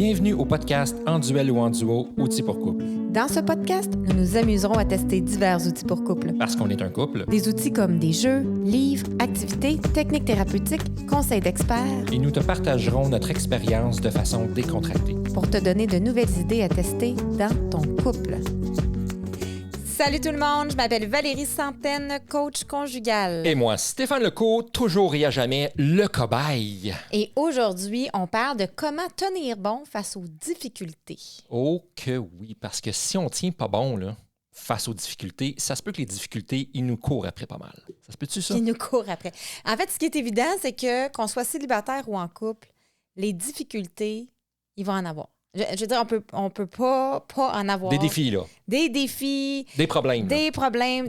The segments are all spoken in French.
Bienvenue au podcast En duel ou en duo, outils pour couple. Dans ce podcast, nous nous amuserons à tester divers outils pour couple. Parce qu'on est un couple. Des outils comme des jeux, livres, activités, techniques thérapeutiques, conseils d'experts. Et nous te partagerons notre expérience de façon décontractée. Pour te donner de nouvelles idées à tester dans ton couple. Salut tout le monde, je m'appelle Valérie Santaine, coach conjugal. Et moi, Stéphane Lecourt, toujours et à jamais le cobaye. Et aujourd'hui, on parle de comment tenir bon face aux difficultés. Oh que oui, parce que si on tient pas bon là, face aux difficultés, ça se peut que les difficultés, ils nous courent après pas mal. Ça se peut-tu ça? Ils nous courent après. En fait, ce qui est évident, c'est que qu'on soit célibataire ou en couple, les difficultés, il va en avoir. Je veux dire, on peut pas en avoir. Des défis, là. Des défis. Des problèmes.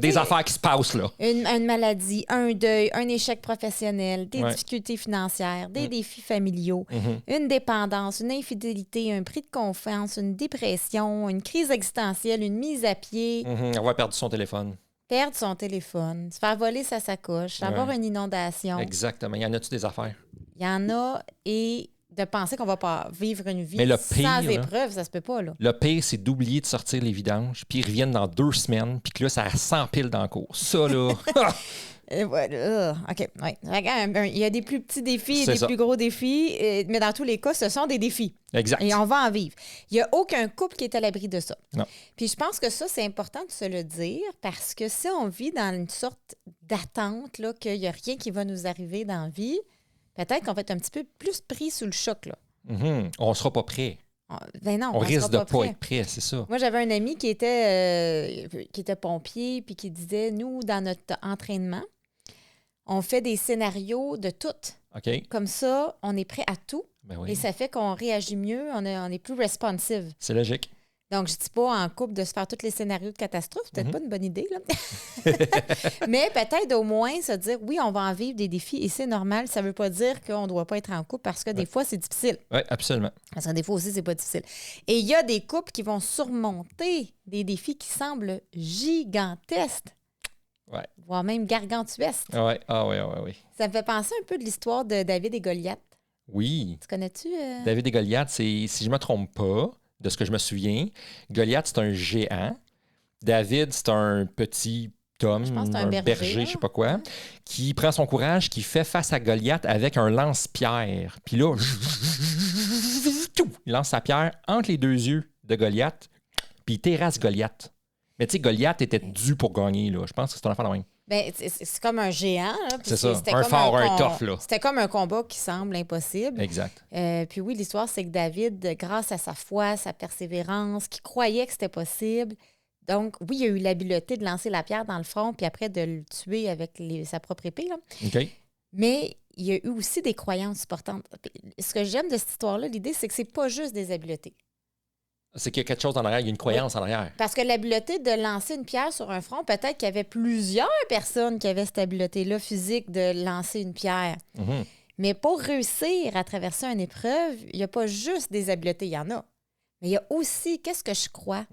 Des affaires qui se passent, là. Une maladie, un deuil, un échec professionnel, des difficultés financières, des défis familiaux, une dépendance, une infidélité, un prix de confiance, une dépression, une crise existentielle, une mise à pied. Avoir perdu son téléphone. Perdre son téléphone, se faire voler sa sacoche, avoir une inondation. Exactement. Il y en a-tu des affaires? Il y en a et... de penser qu'on va pas vivre une vie pire, sans épreuve, ça se peut pas, là. Le pire, c'est d'oublier de sortir les vidanges, puis ils reviennent dans 2 semaines, puis que là, ça s'empile dans le cours. Ça, là... Voilà. OK, oui. Il y a des plus petits défis et des ça. plus gros défis, mais dans tous les cas, ce sont des défis. Exact. Et on va en vivre. Il n'y a aucun couple qui est à l'abri de ça. Non. Puis je pense que ça, c'est important de se le dire parce que si on vit dans une sorte d'attente, là, qu'il n'y a rien qui va nous arriver dans la vie, peut-être qu'on va être un petit peu plus pris sous le choc, là. On ne sera pas prêt. Ben non, on risque de pas ne pas être prêt, c'est ça. Moi, j'avais un ami qui était pompier puis qui disait, nous, dans notre entraînement, on fait des scénarios de tout. OK. Comme ça, on est prêt à tout. Ben oui. Et ça fait qu'on réagit mieux, on est plus responsive. C'est logique. Donc, je ne dis pas en couple de se faire tous les scénarios de catastrophe. C'est peut-être pas une bonne idée, là. Mais peut-être au moins se dire, oui, on va en vivre des défis et c'est normal. Ça ne veut pas dire qu'on ne doit pas être en couple parce que des fois, c'est difficile. Oui, absolument. Parce que des fois aussi, c'est pas difficile. Et il y a des couples qui vont surmonter des défis qui semblent gigantesques. Ouais. Voire même gargantuesques. Oui. Ça me fait penser un peu de l'histoire de David et Goliath. Oui. Tu connais-tu? David et Goliath, c'est, si je ne me trompe pas, de ce que je me souviens, Goliath, c'est un géant. David, c'est un petit homme, Je pense que c'est un berger, je ne sais pas quoi, qui prend son courage, qui fait face à Goliath avec un lance-pierre. Puis là, il lance sa pierre entre les 2 yeux de Goliath, puis il terrasse Goliath. Mais tu sais, Goliath était dû pour gagner, là. Je pense que c'est un affaire de même. Ben, c'est comme un géant. Là, c'est ça, un fort, un tough, là. C'était comme un combat qui semble impossible. Exact. Puis oui, l'histoire, c'est que David, grâce à sa foi, sa persévérance, qui croyait que c'était possible, donc oui, il a eu l'habileté de lancer la pierre dans le front, puis après de le tuer avec sa propre épée, là. OK. Mais il y a eu aussi des croyances portantes. Ce que j'aime de cette histoire-là, l'idée, c'est que c'est pas juste des habiletés. C'est qu'il y a quelque chose en arrière, il y a une croyance en arrière. Parce que l'habileté de lancer une pierre sur un front, peut-être qu'il y avait plusieurs personnes qui avaient cette habileté-là physique de lancer une pierre. Mais pour réussir à traverser une épreuve, il n'y a pas juste des habiletés, il y en a. Mais il y a aussi qu'est-ce que je crois,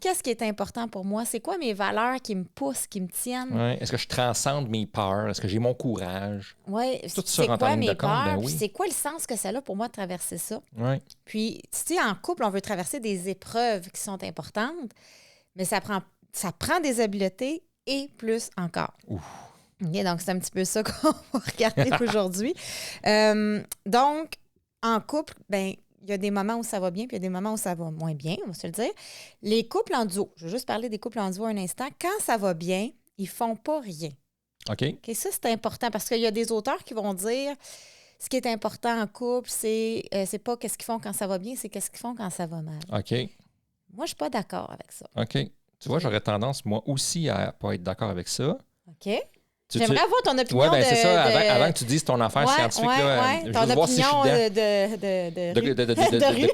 qu'est-ce qui est important pour moi, c'est quoi mes valeurs qui me poussent, qui me tiennent. Ouais. Est-ce que je transcende mes peurs? Est-ce que j'ai mon courage? Oui, c'est quoi mes peurs? Puis c'est quoi le sens que ça a pour moi de traverser ça? Ouais. Puis, tu sais, en couple, on veut traverser des épreuves qui sont importantes, mais ça prend des habiletés et plus encore. Okay, donc, c'est un petit peu ça qu'on va regarder aujourd'hui. Donc, en couple, ben il y a des moments où ça va bien, puis il y a des moments où ça va moins bien, on va se le dire. Les couples en duo, je vais juste parler des couples en duo un instant. Quand ça va bien, ils font pas rien. OK. Ça, c'est important parce qu'il y a des auteurs qui vont dire ce qui est important en couple, c'est pas qu'est-ce qu'ils font quand ça va bien, c'est qu'est-ce qu'ils font quand ça va mal. OK. Moi, je suis pas d'accord avec ça. OK. Tu vois, j'aurais tendance, moi aussi, à pas être d'accord avec ça. OK. J'aimerais avoir ton opinion. Oui, bien, c'est ça. Avant que tu dises ton affaire scientifique, là, ton opinion voir si de rue.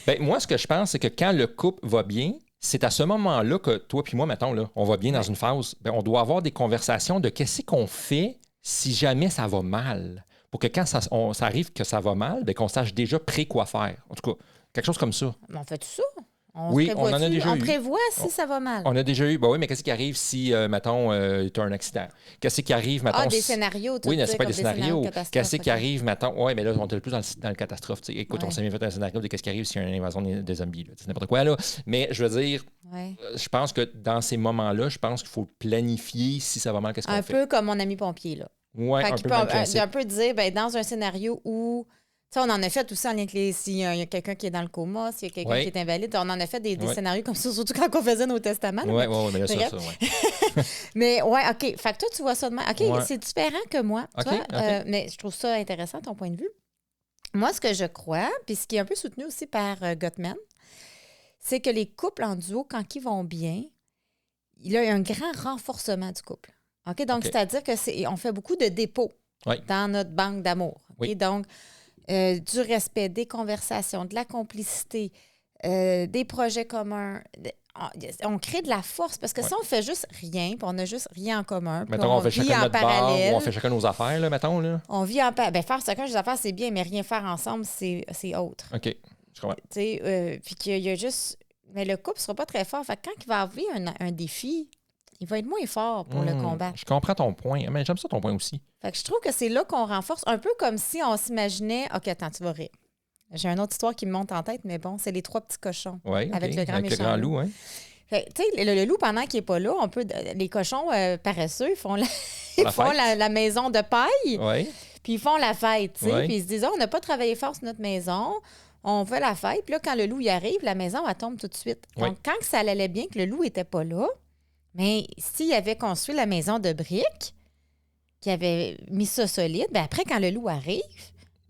Ben, moi, ce que je pense, c'est que quand le couple va bien, c'est à ce moment-là que toi puis moi, mettons, là, on va bien dans une phase. Ben, on doit avoir des conversations de qu'est-ce qu'on fait si jamais ça va mal. Pour que quand ça arrive que ça va mal, ben, qu'on sache déjà quoi faire. En tout cas, quelque chose comme ça. On fait tout ça. Oui, on en a déjà On eu. prévoit si ça va mal. On a déjà eu. Ben oui, mais qu'est-ce qui arrive si, mettons, tu as un accident? Qu'est-ce qui arrive, mettons... Des scénarios, tout Oui, ça. c'est pas des scénarios. Qu'est-ce qui okay. arrive, mettons... Oui, mais là, on est plus dans le catastrophe. T'sais. Écoute, Ouais. on s'est bien fait un scénario de qu'est-ce qui arrive s'il y a une invasion de zombies. C'est n'importe quoi, là. Mais je veux dire, je pense que dans ces moments-là, je pense qu'il faut planifier si ça va mal, qu'est-ce qu'on fait. Un peu comme mon ami pompier, là. Oui, un peu même principe. Un peu dire, ben, dans un scénario où... Ça, on en a fait aussi en lien avec s'il y a quelqu'un qui est dans le coma, s'il y a quelqu'un qui est invalide. On en a fait des scénarios comme ça, surtout quand on faisait nos testaments. Oui, mais là, ça, Mais ouais, OK. Fait que toi, tu vois ça de même. OK, c'est différent que moi. Okay, toi, mais je trouve ça intéressant, ton point de vue. Moi, ce que je crois, puis ce qui est un peu soutenu aussi par Gottman, c'est que les couples en duo, quand ils vont bien, il y a un grand renforcement du couple. OK? Donc, c'est-à-dire qu'on fait beaucoup de dépôts dans notre banque d'amour. Oui. Et donc, du respect, des conversations, de la complicité, des projets communs. On crée de la force parce que si on fait juste rien, puis on n'a juste rien en commun, mettons, on fait chacun notre bar, ou on fait chacun nos affaires, là, mettons. Là. On vit en parallèle. Faire chacun ses affaires, c'est bien, mais rien faire ensemble, c'est autre. OK, je comprends. Puis qu'il y a juste... Mais le couple ne sera pas très fort. Fait que quand il va avoir un défi, il va être moins fort pour le combattre. Je comprends ton point, mais j'aime ça ton point aussi. Fait que je trouve que c'est là qu'on renforce, un peu comme si on s'imaginait... OK, attends, tu vas rire. J'ai une autre histoire qui me monte en tête, mais bon, c'est les 3 petits cochons. Oui, avec le grand loup, oui. Tu sais, le loup, pendant qu'il n'est pas là, les cochons paresseux, ils font la maison de paille, puis ils font la fête, tu sais. Puis ils se disent, on n'a pas travaillé fort sur notre maison, on fait la fête. Puis là, quand le loup y arrive, la maison, elle tombe tout de suite. Donc, quand ça allait bien, que le loup n'était pas là, mais s'il avait construit la maison de briques, qu'il avait mis ça solide, bien après, quand le loup arrive,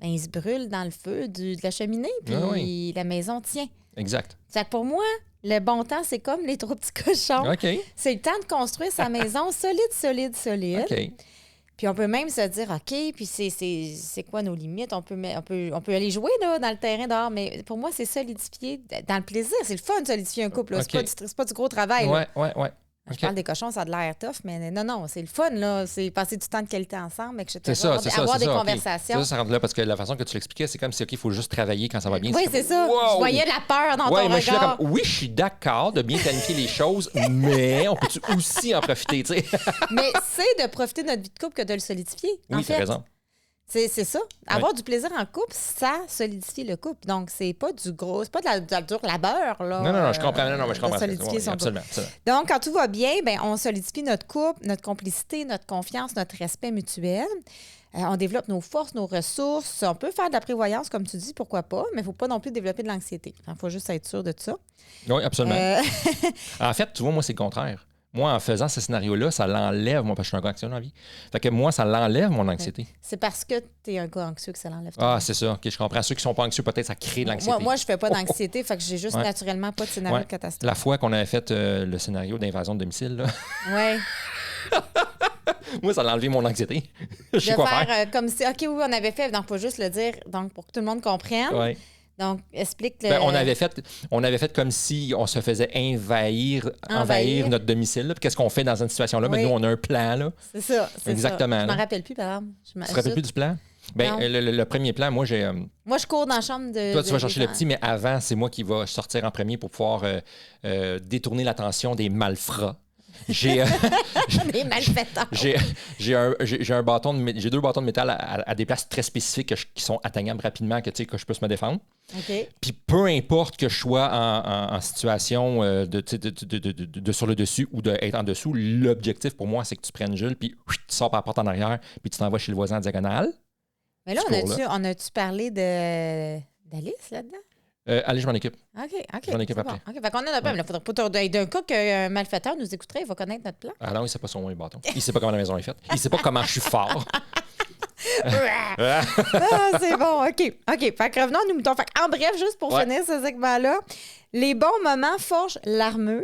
bien, il se brûle dans le feu de la cheminée, puis la maison tient. Exact. C'est que pour moi, le bon temps, c'est comme les 3 petits cochons. C'est le temps de construire sa maison solide. OK. Puis on peut même se dire, OK, puis c'est quoi nos limites? On peut aller jouer là, dans le terrain dehors, mais pour moi, c'est solidifier dans le plaisir. C'est le fun de solidifier un couple. C'est pas du gros travail. Ouais. Je parle des cochons, ça a de l'air tough, mais non, c'est le fun, là. C'est passer du temps de qualité ensemble, etc. C'est ça. Avoir des conversations. Ça rentre là parce que la façon que tu l'expliquais, c'est comme si, OK, il faut juste travailler quand ça va bien. Oui, c'est ça. Wow. Je voyais la peur dans ton regard. Je suis là comme, oui, je suis d'accord de bien planifier les choses, mais on peut aussi en profiter, tu sais? Mais c'est de profiter de notre vie de couple que de le solidifier. Oui, tu as raison. C'est ça. Avoir du plaisir en couple, ça solidifie le couple. Donc, c'est pas du gros, c'est pas de la dur labeur, là. Non, je comprends. Mais je comprends. Solidifier son absolument. Donc, quand tout va bien, ben, on solidifie notre couple, notre complicité, notre confiance, notre respect mutuel. On développe nos forces, nos ressources. On peut faire de la prévoyance, comme tu dis, pourquoi pas, mais il ne faut pas non plus développer de l'anxiété. Il faut juste être sûr de ça. Oui, absolument. En fait, tu vois, moi, c'est le contraire. Moi, en faisant ce scénario-là, ça l'enlève, moi, parce que je suis un gars anxieux dans la vie. Fait que moi, ça l'enlève, mon anxiété. C'est parce que tu es un gars anxieux que ça l'enlève. C'est ça. OK, je comprends. Ceux qui sont pas anxieux, peut-être, ça crée de l'anxiété. Moi, je fais pas d'anxiété, fait que j'ai juste naturellement pas de scénario de catastrophe. La fois qu'on avait fait le scénario d'invasion de domicile, là. Oui. Moi, ça l'a enlevé mon anxiété. Je sais quoi faire. Comme si, OK, oui, on avait fait, donc il faut juste le dire, donc pour que tout le monde comprenne. Oui. Donc, explique le... on avait fait comme si on se faisait envahir notre domicile. Puis qu'est-ce qu'on fait dans cette situation-là? Mais nous, on a un plan. Là. C'est ça. Exactement. Je m'en rappelle plus, par exemple. Tu ne te rappelles plus du plan? Ben, le premier plan, moi, j'ai... Moi, je cours dans la chambre de... Toi, tu vas chercher le petit, mais avant, c'est moi qui va sortir en premier pour pouvoir détourner l'attention des malfrats. Des malfaiteurs. J'ai 2 bâtons de métal à des places très spécifiques qui sont atteignables rapidement, que je peux me défendre. Okay. Puis peu importe que je sois en situation de sur le dessus ou d'être en dessous, l'objectif pour moi, c'est que tu prennes Jules, puis tu sors par la porte en arrière, puis tu t'en vas chez le voisin en diagonale. Mais là, on a-tu parlé d'Alice là-dedans? Allez, je m'en occupe. OK. Je m'en occupe après. OK, fait qu'on a notre plan. Il faudrait pas d'un cas qu'un malfaiteur nous écouterait, il va connaître notre plan. Ah non, il sait pas son bâton. Il sait pas comment la maison est faite. Il sait pas comment je suis fort. C'est bon, OK. Fait que revenons à nos moutons. Fait en bref, juste pour finir ce segment-là, les bons moments forgent l'armure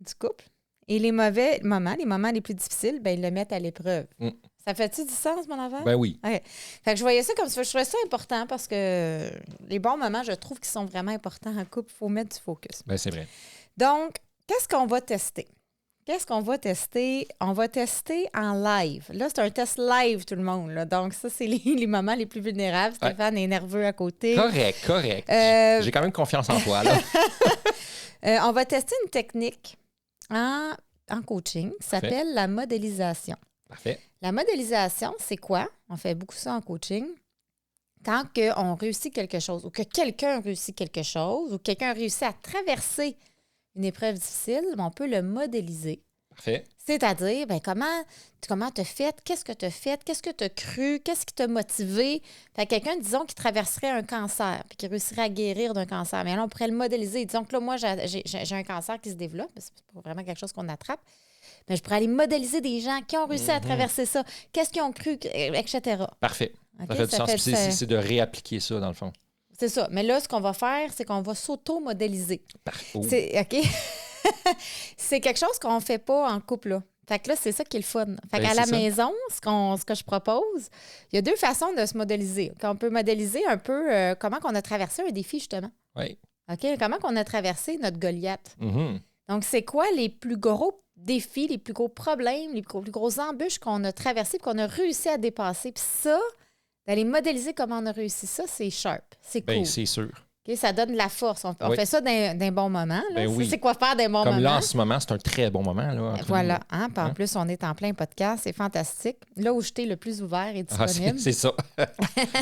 du couple. Et les mauvais moments, les moments les plus difficiles, ben, ils le mettent à l'épreuve. Ça fait-tu du sens, mon affaire? Ben oui. Okay. Fait que je voyais ça comme ça. Je trouvais ça important parce que les bons moments, je trouve qu'ils sont vraiment importants en couple. Il faut mettre du focus. Ben c'est vrai. Donc, qu'est-ce qu'on va tester? On va tester en live. Là, c'est un test live, tout le monde. Là. Donc, ça, c'est les moments les plus vulnérables. Stéphane est nerveux à côté. Correct. J'ai quand même confiance en toi, là. On va tester une technique en coaching qui s'appelle la modélisation. Parfait. La modélisation, c'est quoi? On fait beaucoup ça en coaching. Quand on réussit quelque chose ou que quelqu'un réussit quelque chose ou que quelqu'un réussit à traverser une épreuve difficile, on peut le modéliser. Parfait. C'est-à-dire, comment tu as fait, qu'est-ce que tu as fait, qu'est-ce que tu as cru, qu'est-ce qui t'a motivé. Fait que quelqu'un, disons, qui traverserait un cancer puis qui réussirait à guérir d'un cancer. Mais là, on pourrait le modéliser. Disons que là, moi, j'ai un cancer qui se développe. C'est pas vraiment quelque chose qu'on attrape. Mais je pourrais aller modéliser des gens qui ont réussi à traverser ça, qu'est-ce qu'ils ont cru, etc. Parfait. Okay? Ça fait du sens. C'est de réappliquer ça, dans le fond. C'est ça. Mais là, ce qu'on va faire, c'est qu'on va s'auto-modéliser. C'est OK? C'est quelque chose qu'on ne fait pas en couple, là. Fait que là, c'est ça qui est le fun. Fait qu'à la maison, ce que je propose, il y a deux façons de se modéliser. On peut modéliser un peu comment on a traversé un défi, justement. Oui. OK? Comment on a traversé notre Goliath. Mm-hmm. Donc, c'est quoi les plus gros défis, les plus gros problèmes, les plus gros embûches qu'on a traversés et qu'on a réussi à dépasser. Puis ça, d'aller modéliser comment on a réussi ça, c'est sharp. C'est cool. Bien, c'est sûr. Okay, ça donne de la force. On fait ça d'un bon moment. Là. Oui. C'est quoi faire d'un bon moment. Comme là, en ce moment, c'est un très bon moment. Là, voilà. Hein? Puis en plus, on est en plein podcast. C'est fantastique. Là où j'étais le plus ouvert et disponible. C'est ça.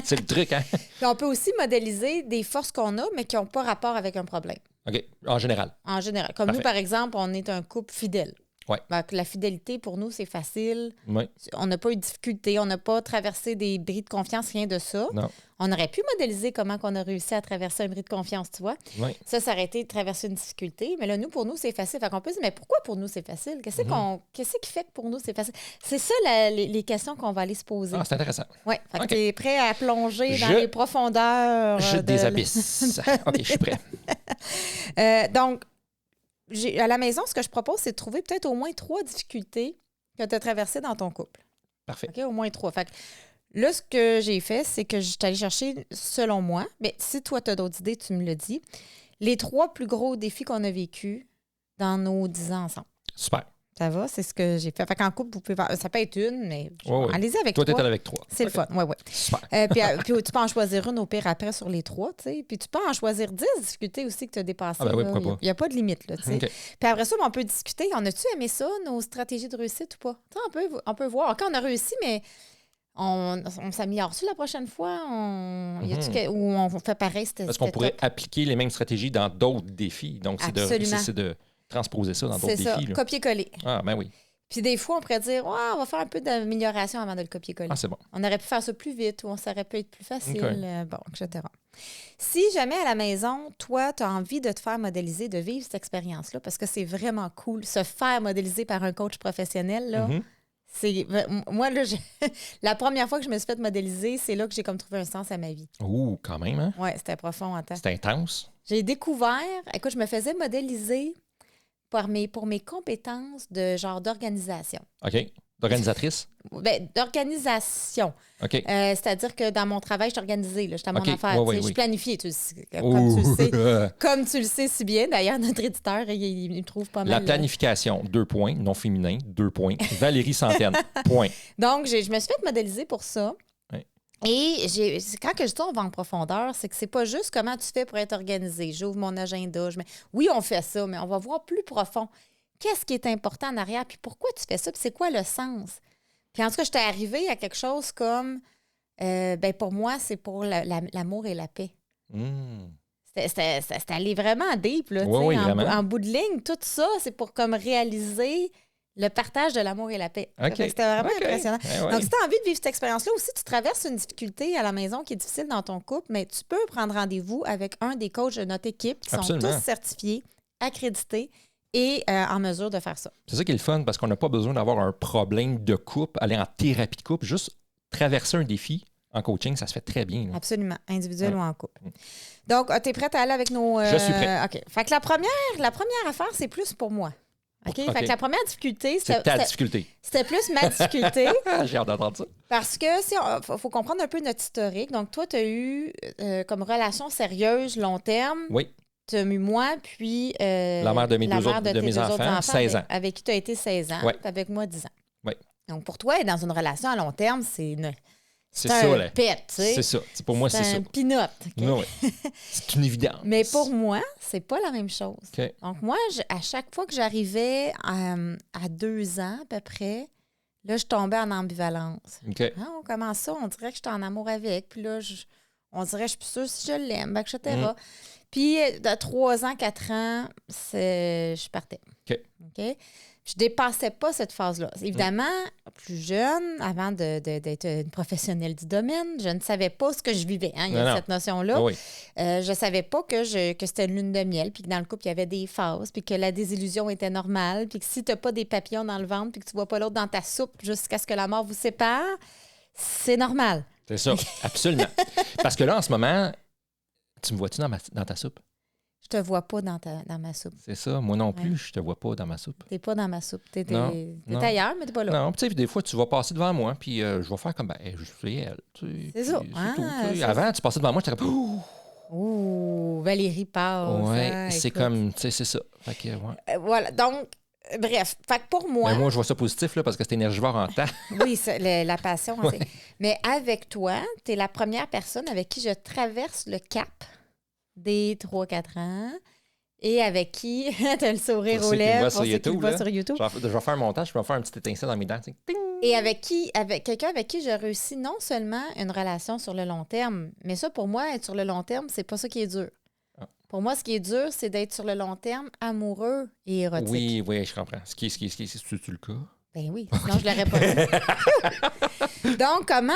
C'est le truc. Hein? Puis on peut aussi modéliser des forces qu'on a, mais qui n'ont pas rapport avec un problème. OK. En général. En général. Comme nous, par exemple, on est un couple fidèle. Ouais. Donc, la fidélité, pour nous, c'est facile. Oui. On n'a pas eu de difficulté. On n'a pas traversé des bris de confiance, rien de ça. Non. On aurait pu modéliser comment on a réussi à traverser un bris de confiance, tu vois. Oui. Ça aurait été de traverser une difficulté. Mais là, pour nous, c'est facile. Fait qu'on peut se dire, mais pourquoi pour nous, c'est facile? Qu'est-ce qui fait que pour nous, c'est facile? C'est ça, les questions qu'on va aller se poser. Ah, c'est intéressant. Oui. Fait que tu es prêt à plonger dans les profondeurs. Des abysses. OK, je suis prêt. Donc, à la maison, ce que je propose, c'est de trouver peut-être au moins 3 difficultés que tu as traversées dans ton couple. Parfait. OK, au moins 3. Fait que là, ce que j'ai fait, c'est que je suis allée chercher, selon moi, mais si toi, tu as d'autres idées, tu me le dis, les 3 plus gros défis qu'on a vécus dans nos 10 ans ensemble. Super. Ça va? C'est ce que j'ai fait. Fait qu'en couple, vous pouvez faire, ça peut être une, mais allez-y avec 3. Toi, tu es avec 3. C'est le fun. Oui, oui. Super. Puis tu peux en choisir une au pire après sur les 3, tu sais. Puis tu peux en choisir 10 difficultés aussi que tu as dépassées. Ah ben oui, pourquoi pas. Il n'y a pas de limite, là, tu sais. Okay. Puis après ça, on peut discuter. En as-tu aimé ça, nos stratégies de réussite ou pas? On peut voir. OK, on a réussi, mais on s'améliore-tu la prochaine fois? Ou on fait pareil? Parce qu'on pourrait appliquer les mêmes stratégies dans d'autres défis. Donc, c'est de transposer ça dans d'autres défis. C'est ça, copier-coller. Ah, ben oui. Puis des fois, on pourrait dire, on va faire un peu d'amélioration avant de le copier-coller. Ah, c'est bon. On aurait pu faire ça plus vite ou ça aurait pu être plus facile, etc. Si jamais à la maison, toi, tu as envie de te faire modéliser, de vivre cette expérience-là, parce que c'est vraiment cool, se faire modéliser par un coach professionnel, là, c'est... Moi, là, la première fois que je me suis fait modéliser, c'est là que j'ai comme trouvé un sens à ma vie. Ouh, quand même, hein? Oui, c'était profond en temps. C'était intense. J'ai découvert... Écoute, je me faisais modéliser pour mes compétences de genre d'organisation. OK. D'organisatrice? Bien, d'organisation. OK. C'est-à-dire que dans mon travail, je suis organisée. J'étais à mon affaire. Je suis planifiée. Comme tu le sais si bien. D'ailleurs, notre éditeur, il me trouve pas mal. La planification, 2 points. Non féminin, 2 points. Valérie Centaine, point. Donc, je me suis fait modéliser pour ça. Oui. Et quand je dis on va en profondeur, c'est que c'est pas juste comment tu fais pour être organisé. J'ouvre mon agenda. Oui, on fait ça, mais on va voir plus profond. Qu'est-ce qui est important en arrière? Puis pourquoi tu fais ça? Puis c'est quoi le sens? Puis en tout cas, j'étais arrivée à quelque chose comme... pour moi, c'est pour l'amour et la paix. C'était allé vraiment deep, là. Oui, vraiment. En bout de ligne, tout ça, c'est pour comme réaliser le partage de l'amour et la paix. Okay. C'était vraiment impressionnant. Ouais. Donc, si tu as envie de vivre cette expérience-là, aussi, tu traverses une difficulté à la maison qui est difficile dans ton couple, mais tu peux prendre rendez-vous avec un des coachs de notre équipe qui sont tous certifiés, accrédités, et en mesure de faire ça. C'est ça qui est le fun, parce qu'on n'a pas besoin d'avoir un problème de couple, aller en thérapie de couple, juste traverser un défi en coaching, ça se fait très bien. Là. Absolument, individuel ou en couple. Donc, tu es prête à aller avec nos... Je suis prêt. OK. Fait que la première affaire, c'est plus pour moi. OK? Fait que la première difficulté... C'est ta difficulté. C'était plus ma difficulté. J'ai hâte d'entendre ça. Parce que, faut comprendre un peu notre historique. Donc, toi, tu as eu comme relation sérieuse, long terme. Oui. Tu as eu moi, puis la mère de mes deux enfants, 16 ans. Avec qui tu as été 16 ans, ouais. puis avec moi 10 ans. Oui. Donc, pour toi, être dans une relation à long terme, c'est un pet, tu sais. C'est ça. Pour moi, c'est ça. C'est un peanut. Okay? Oui. C'est une évidence. Mais pour moi, c'est pas la même chose. Okay. Donc, moi, à chaque fois que j'arrivais à 2 ans, à peu près, là, je tombais en ambivalence. Okay. Ah, comment ça? On dirait que j'étais en amour avec. Puis là, on dirait que je suis plus sûre si je l'aime, etc. Puis, de 3 ans, 4 ans, je partais. OK? Je dépassais pas cette phase-là. Évidemment, plus jeune, avant d'être une professionnelle du domaine, je ne savais pas ce que je vivais. Hein? Il y a cette notion-là. Oui. Je savais pas que c'était une lune de miel, puis que dans le couple, il y avait des phases, puis que la désillusion était normale, puis que si tu n'as pas des papillons dans le ventre, puis que tu vois pas l'autre dans ta soupe jusqu'à ce que la mort vous sépare, c'est normal. C'est ça, absolument. Parce que là, en ce moment, tu me vois-tu dans ta soupe? Je te vois pas dans ma soupe. C'est ça. Moi non plus, je te vois pas dans ma soupe. T'es pas dans ma soupe. T'es non. ailleurs, mais t'es pas là. Non, tu sais, des fois, tu vas passer devant moi, puis je vais faire comme, je suis elle. C'est ça. Avant, tu passais devant moi, j'étais comme, ouh, Valérie passe. Oui, c'est comme, tu sais, c'est ça. Fait que, ouais. Voilà. Donc, bref. Fait que pour moi. Mais moi, je vois ça positif, là, parce que c'est énergivore en temps. Oui, la passion. Ouais. Mais avec toi, t'es la première personne avec qui je traverse le cap des 3-4 ans et avec qui t'as le sourire aux lèvres pour ceux qui le voient sur YouTube. Je vais faire un montage, je vais faire un petit étincelle dans mes dents. Et avec quelqu'un avec qui j'ai réussi non seulement une relation sur le long terme, mais ça, pour moi, être sur le long terme, c'est pas ça qui est dur. Ah. Pour moi, ce qui est dur, c'est d'être sur le long terme amoureux et érotique. Oui, je comprends. C'est-tu le cas? Ben oui, sinon je l'aurais pas dit. Donc, comment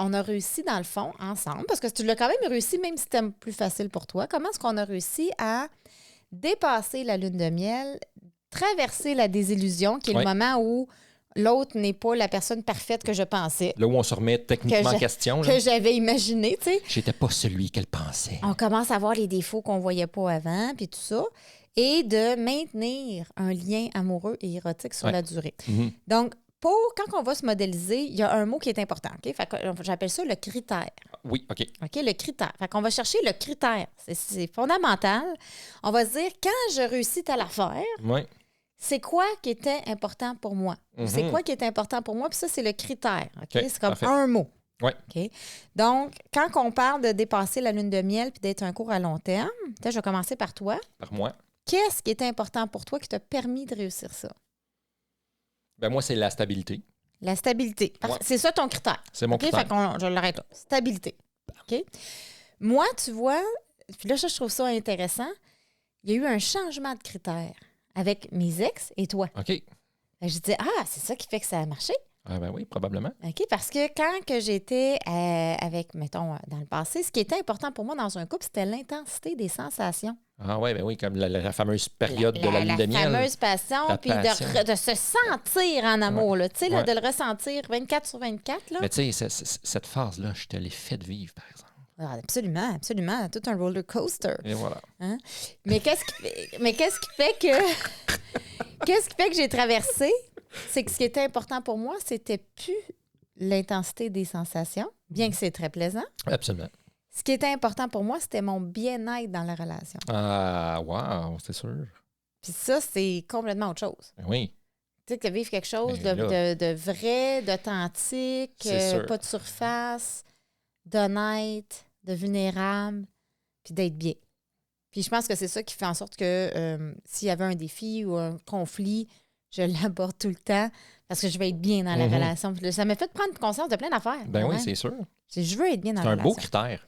on a réussi, dans le fond, ensemble, parce que tu l'as quand même réussi, même si c'était plus facile pour toi, comment est-ce qu'on a réussi à dépasser la lune de miel, traverser la désillusion, qui est le moment où l'autre n'est pas la personne parfaite que je pensais. Là où on se remet techniquement en question. Que j'avais imaginé, tu sais. J'étais pas celui qu'elle pensait. On commence à voir les défauts qu'on voyait pas avant, puis tout ça. Et de maintenir un lien amoureux et érotique sur la durée. Mm-hmm. Donc, quand on va se modéliser, il y a un mot qui est important. Okay? Fait que, j'appelle ça le critère. Oui, OK. OK, le critère. Fait qu'on va chercher le critère. C'est fondamental. On va se dire, quand je réussis à l'affaire, c'est quoi qui était important pour moi? Mm-hmm. C'est quoi qui est important pour moi? Puis ça, c'est le critère. Okay? C'est comme un mot. Oui. Okay? Donc, quand on parle de dépasser la lune de miel puis d'être un cours à long terme, je vais commencer par toi. Par moi. Qu'est-ce qui était important pour toi qui t'a permis de réussir ça? Ben moi, c'est la stabilité. La stabilité. C'est ça ton critère. C'est mon critère. Fait je l'arrête là. Stabilité. OK? Moi, tu vois, puis là, je trouve ça intéressant. Il y a eu un changement de critère avec mes ex et toi. OK. Je disais, c'est ça qui fait que ça a marché. Ah ben oui, probablement. OK, parce que quand que j'étais avec, mettons, dans le passé, ce qui était important pour moi dans un couple, c'était l'intensité des sensations. Ah oui, ben oui, comme la fameuse période de la lune de miel. La fameuse passion, puis de se sentir en amour, tu sais, de le ressentir 24/24. Là. Mais tu sais, cette phase-là, je te l'ai faite vivre, par exemple. Ah, absolument, absolument. Tout un roller coaster. Et voilà. Hein? Mais qu'est-ce qui fait que j'ai traversé? C'est que ce qui était important pour moi, c'était plus l'intensité des sensations, bien que c'est très plaisant. Absolument. Ce qui était important pour moi, c'était mon bien-être dans la relation. Ah, wow, c'est sûr. Puis ça, c'est complètement autre chose. Oui. Tu sais, que vivre quelque chose de vrai, d'authentique, pas de surface, d'honnête, de vulnérable, puis d'être bien. Puis je pense que c'est ça qui fait en sorte que s'il y avait un défi ou un conflit, je l'aborde tout le temps parce que je veux être bien dans la relation. Ça m'a fait prendre conscience de plein d'affaires. Ben oui, c'est sûr. Je veux être bien dans la relation. C'est un beau critère.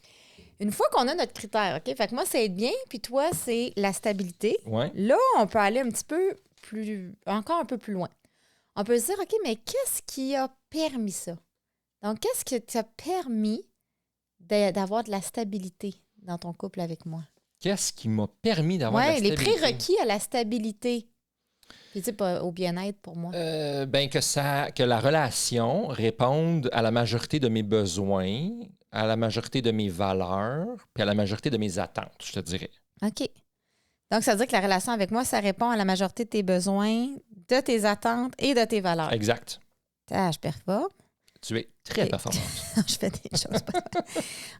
Une fois qu'on a notre critère, OK? Fait que moi, c'est être bien, puis toi, c'est la stabilité. Ouais. Là, on peut aller un petit peu encore un peu plus loin. On peut se dire, OK, mais qu'est-ce qui a permis ça? Donc, qu'est-ce qui t'a permis d'avoir de la stabilité dans ton couple avec moi? Qu'est-ce qui m'a permis d'avoir de la stabilité? Les prérequis à la stabilité. Puis, tu sais, pas au bien-être pour moi. Que la relation réponde à la majorité de mes besoins, à la majorité de mes valeurs, puis à la majorité de mes attentes, je te dirais. OK. Donc, ça veut dire que la relation avec moi, ça répond à la majorité de tes besoins, de tes attentes et de tes valeurs. Exact. Je performe. Tu es très performante. Je fais des choses.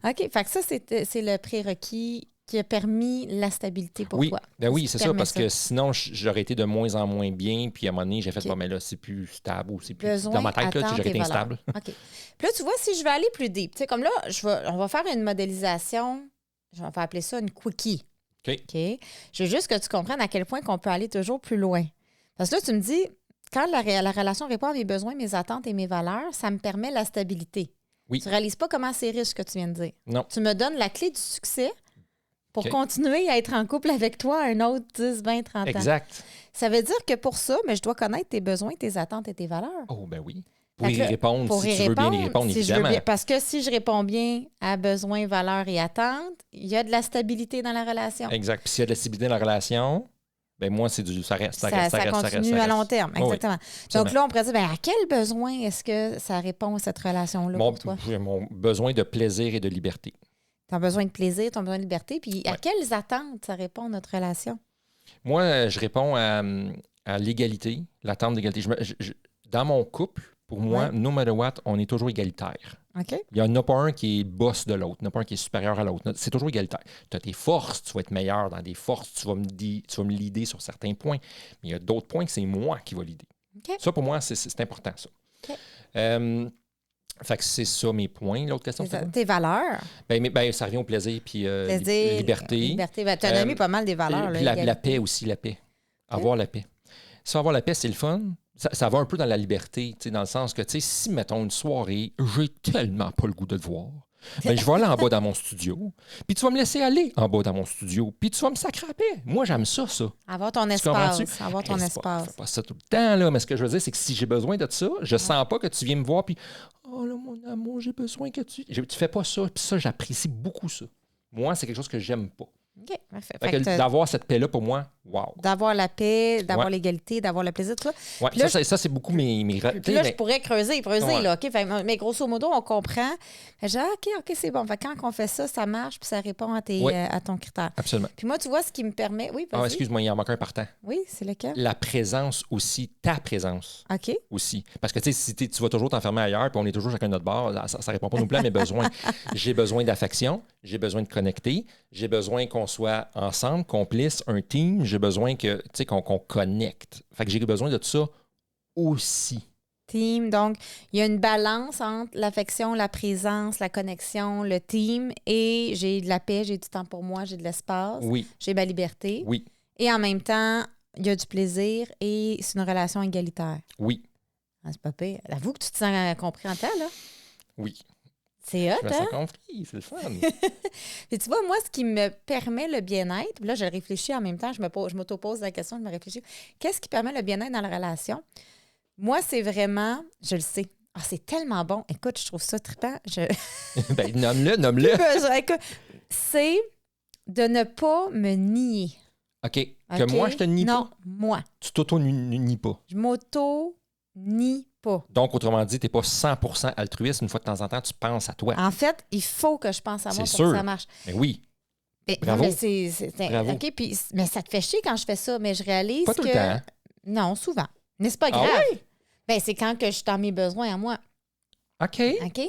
OK. Fait que ça, c'est le prérequis qui a permis la stabilité pour Oui, toi. ben oui, Qu'est-ce c'est qui ça, permet parce que sinon, j'aurais été de moins en moins bien, puis à un moment donné, j'ai fait, bon, mais là, c'est plus stable ou c'est plus... Besoin, Dans ma tête, là, tu sais, attente j'aurais et été valeur. instable. OK. Puis là, tu vois, si je vais aller plus deep, tu sais, comme là, on va faire une modélisation, je vais appeler ça une quickie. OK. OK? Je veux juste que tu comprennes à quel point qu'on peut aller toujours plus loin. Parce que là, tu me dis, quand la relation répond à mes besoins, mes attentes et mes valeurs, ça me permet la stabilité. Oui. Tu ne réalises pas comment c'est riche ce que tu viens de dire. Non. Tu me donnes la clé du succès pour OK. continuer à être en couple avec toi un autre 10, 20, 30 ans. Exact. Ça veut dire que pour ça, mais je dois connaître tes besoins, tes attentes et tes valeurs. Oh, ben oui. Pour Fait y que répondre, pour si y tu veux bien y répondre, si je veux évidemment. bien- parce que si je réponds bien à besoins, valeurs et attentes, il y a de la stabilité dans la relation. Exact. Puis s'il y a de la stabilité dans la relation, ben moi, c'est du... Ça reste, ça Ça reste, ça reste, ça continue reste, ça à long reste. terme, Oh, oui. exactement. Donc là, on pourrait dire, ben, à quel besoin est-ce que ça répond, cette relation-là, pour toi? Mon besoin de plaisir et de liberté. Tu as besoin de plaisir, tu as besoin de liberté, puis à Ouais. quelles attentes ça répond, notre relation? Moi, je réponds à l'égalité, l'attente d'égalité. Dans mon couple, pour moi, Ouais. no matter what, on est toujours égalitaire. OK? Il n'y en a pas un qui est boss de l'autre, il n'y en a pas un qui est supérieur à l'autre. C'est toujours égalitaire. Tu as tes forces, tu vas être meilleur dans des forces, tu vas me leader sur certains points. Mais il y a d'autres points que c'est moi qui va leader. OK. Ça, pour moi, c'est important, ça. OK. Fait que c'est ça mes points. L'autre question, C'est c'est ça. quoi? Tes valeurs. Ben, ça revient au plaisir puis Plaisir, liberté. Liberté. Ben, tu as nommé pas mal des valeurs. Puis là, la paix aussi, la paix. Avoir la paix. Ça, avoir la paix, c'est le fun. Ça va un peu dans la liberté, dans le sens que, si, mettons, une soirée, j'ai tellement pas le goût de te voir, ben, je vais aller en bas dans mon studio, puis tu vas me laisser aller en bas dans mon studio, puis tu vas me sacrer la paix. Moi, j'aime ça. Avoir ton Tu comprends-tu? espace. Avoir ton Hey, espace. Fais pas ça tout le temps, là. Mais ce que je veux dire, c'est que si j'ai besoin de ça, je sens pas que tu viens me voir, puis « Oh là, mon amour, j'ai besoin que tu... » Tu fais pas ça, puis ça, j'apprécie beaucoup ça. Moi, c'est quelque chose que j'aime pas. OK, parfait. Fait Fait que que d'avoir cette paix-là, pour moi, wow. d'avoir la paix, d'avoir Ouais. l'égalité, d'avoir le plaisir, tout ça. Ouais, Puis là, ça, c'est beaucoup mes Puis là, je mais- pourrais creuser, Ouais. là, OK? Mais grosso modo, on comprend. Fait que je dis, OK, c'est bon. Fait que quand on fait ça, ça marche, puis ça répond à, Ouais. à ton critère. Absolument. Puis moi, tu vois, ce qui me permet... Oui, vas-y. Ah, excuse-moi, il en manque un partant. Oui, c'est lequel? La présence aussi, ta présence OK. aussi. Parce que, tu sais, si tu vas toujours t'enfermer ailleurs, puis on est toujours chacun de notre bord, ça répond pas non plus à mes besoins. J'ai besoin d'affection, j'ai besoin de connecter, j'ai besoin qu'on soit ensemble, complices, un team, j'ai besoin que, tu sais, qu'on connecte. Fait que j'ai besoin de tout ça aussi. Team. Donc, il y a une balance entre l'affection, la présence, la connexion, le team, et j'ai de la paix, j'ai du temps pour moi, j'ai de l'espace, Oui, j'ai ma liberté. oui, Et en même temps, il y a du plaisir et c'est une relation égalitaire. oui, Ah, c'est pas pire. Avoue que tu te sens compris en temps, là. oui. C'est hot, Je me hein? sens compris, c'est le fun. Puis tu vois, moi, ce qui me permet le bien-être, puis là, je réfléchis en même temps, je m'auto-pose la question, je me réfléchis. Qu'est-ce qui permet le bien-être dans la relation? Moi, c'est vraiment, je le sais. Ah, c'est tellement bon. Écoute, je trouve ça trippant. Ben, nomme-le. Écoute, c'est de ne pas me nier. OK. Que OK? moi, je te nie Non, pas. moi. Tu t'auto-nies pas. Je m'auto-nie pas. Donc, autrement dit, tu n'es pas 100% altruiste. Une fois de temps en temps, tu penses à toi. En fait, il faut que je pense à moi C'est pour sûr. que ça marche. Mais oui, Mais, Bravo. mais c'est Bravo. OK, puis, mais ça te fait chier quand je fais ça, mais je réalise pas que... tout le temps. Hein? Non, souvent. Mais c'est pas Ah grave. oui? Ben, c'est quand que je suis dans mes besoins à moi. OK. OK?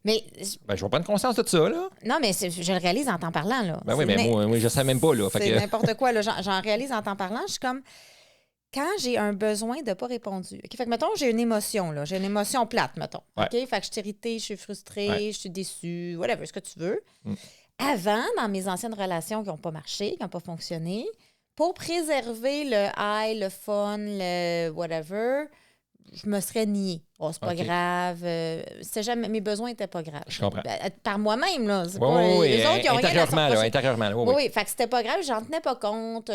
Mais Ben, je vais prendre conscience de ça, là. non, mais je le réalise en t'en parlant, là. Ben oui, C'est mais moi, je ne sais même pas, là. Fait c'est que... n'importe quoi, là. J'en réalise en t'en parlant. Je suis comme... Quand j'ai un besoin de ne pas répondu. OK? Fait que, mettons, j'ai une émotion, là. J'ai une émotion plate, mettons. Ouais. OK? Fait que je suis irritée, je suis frustrée, Ouais. je suis déçue, whatever, ce que tu veux. Mm. Avant, dans mes anciennes relations qui n'ont pas marché, qui n'ont pas fonctionné, pour préserver le high, le fun, le whatever, je me serais niée. Oh, c'est pas OK. grave. C'est jamais, mes besoins n'étaient pas graves. Je comprends. Ben, par moi-même, là. C'est Oui, pas, oui, les autres, ils ont rien à se intérieurement, là, reprocher. intérieurement, là, oui, Oui, oui. oui. Fait que c'était pas grave, j'en tenais pas compte.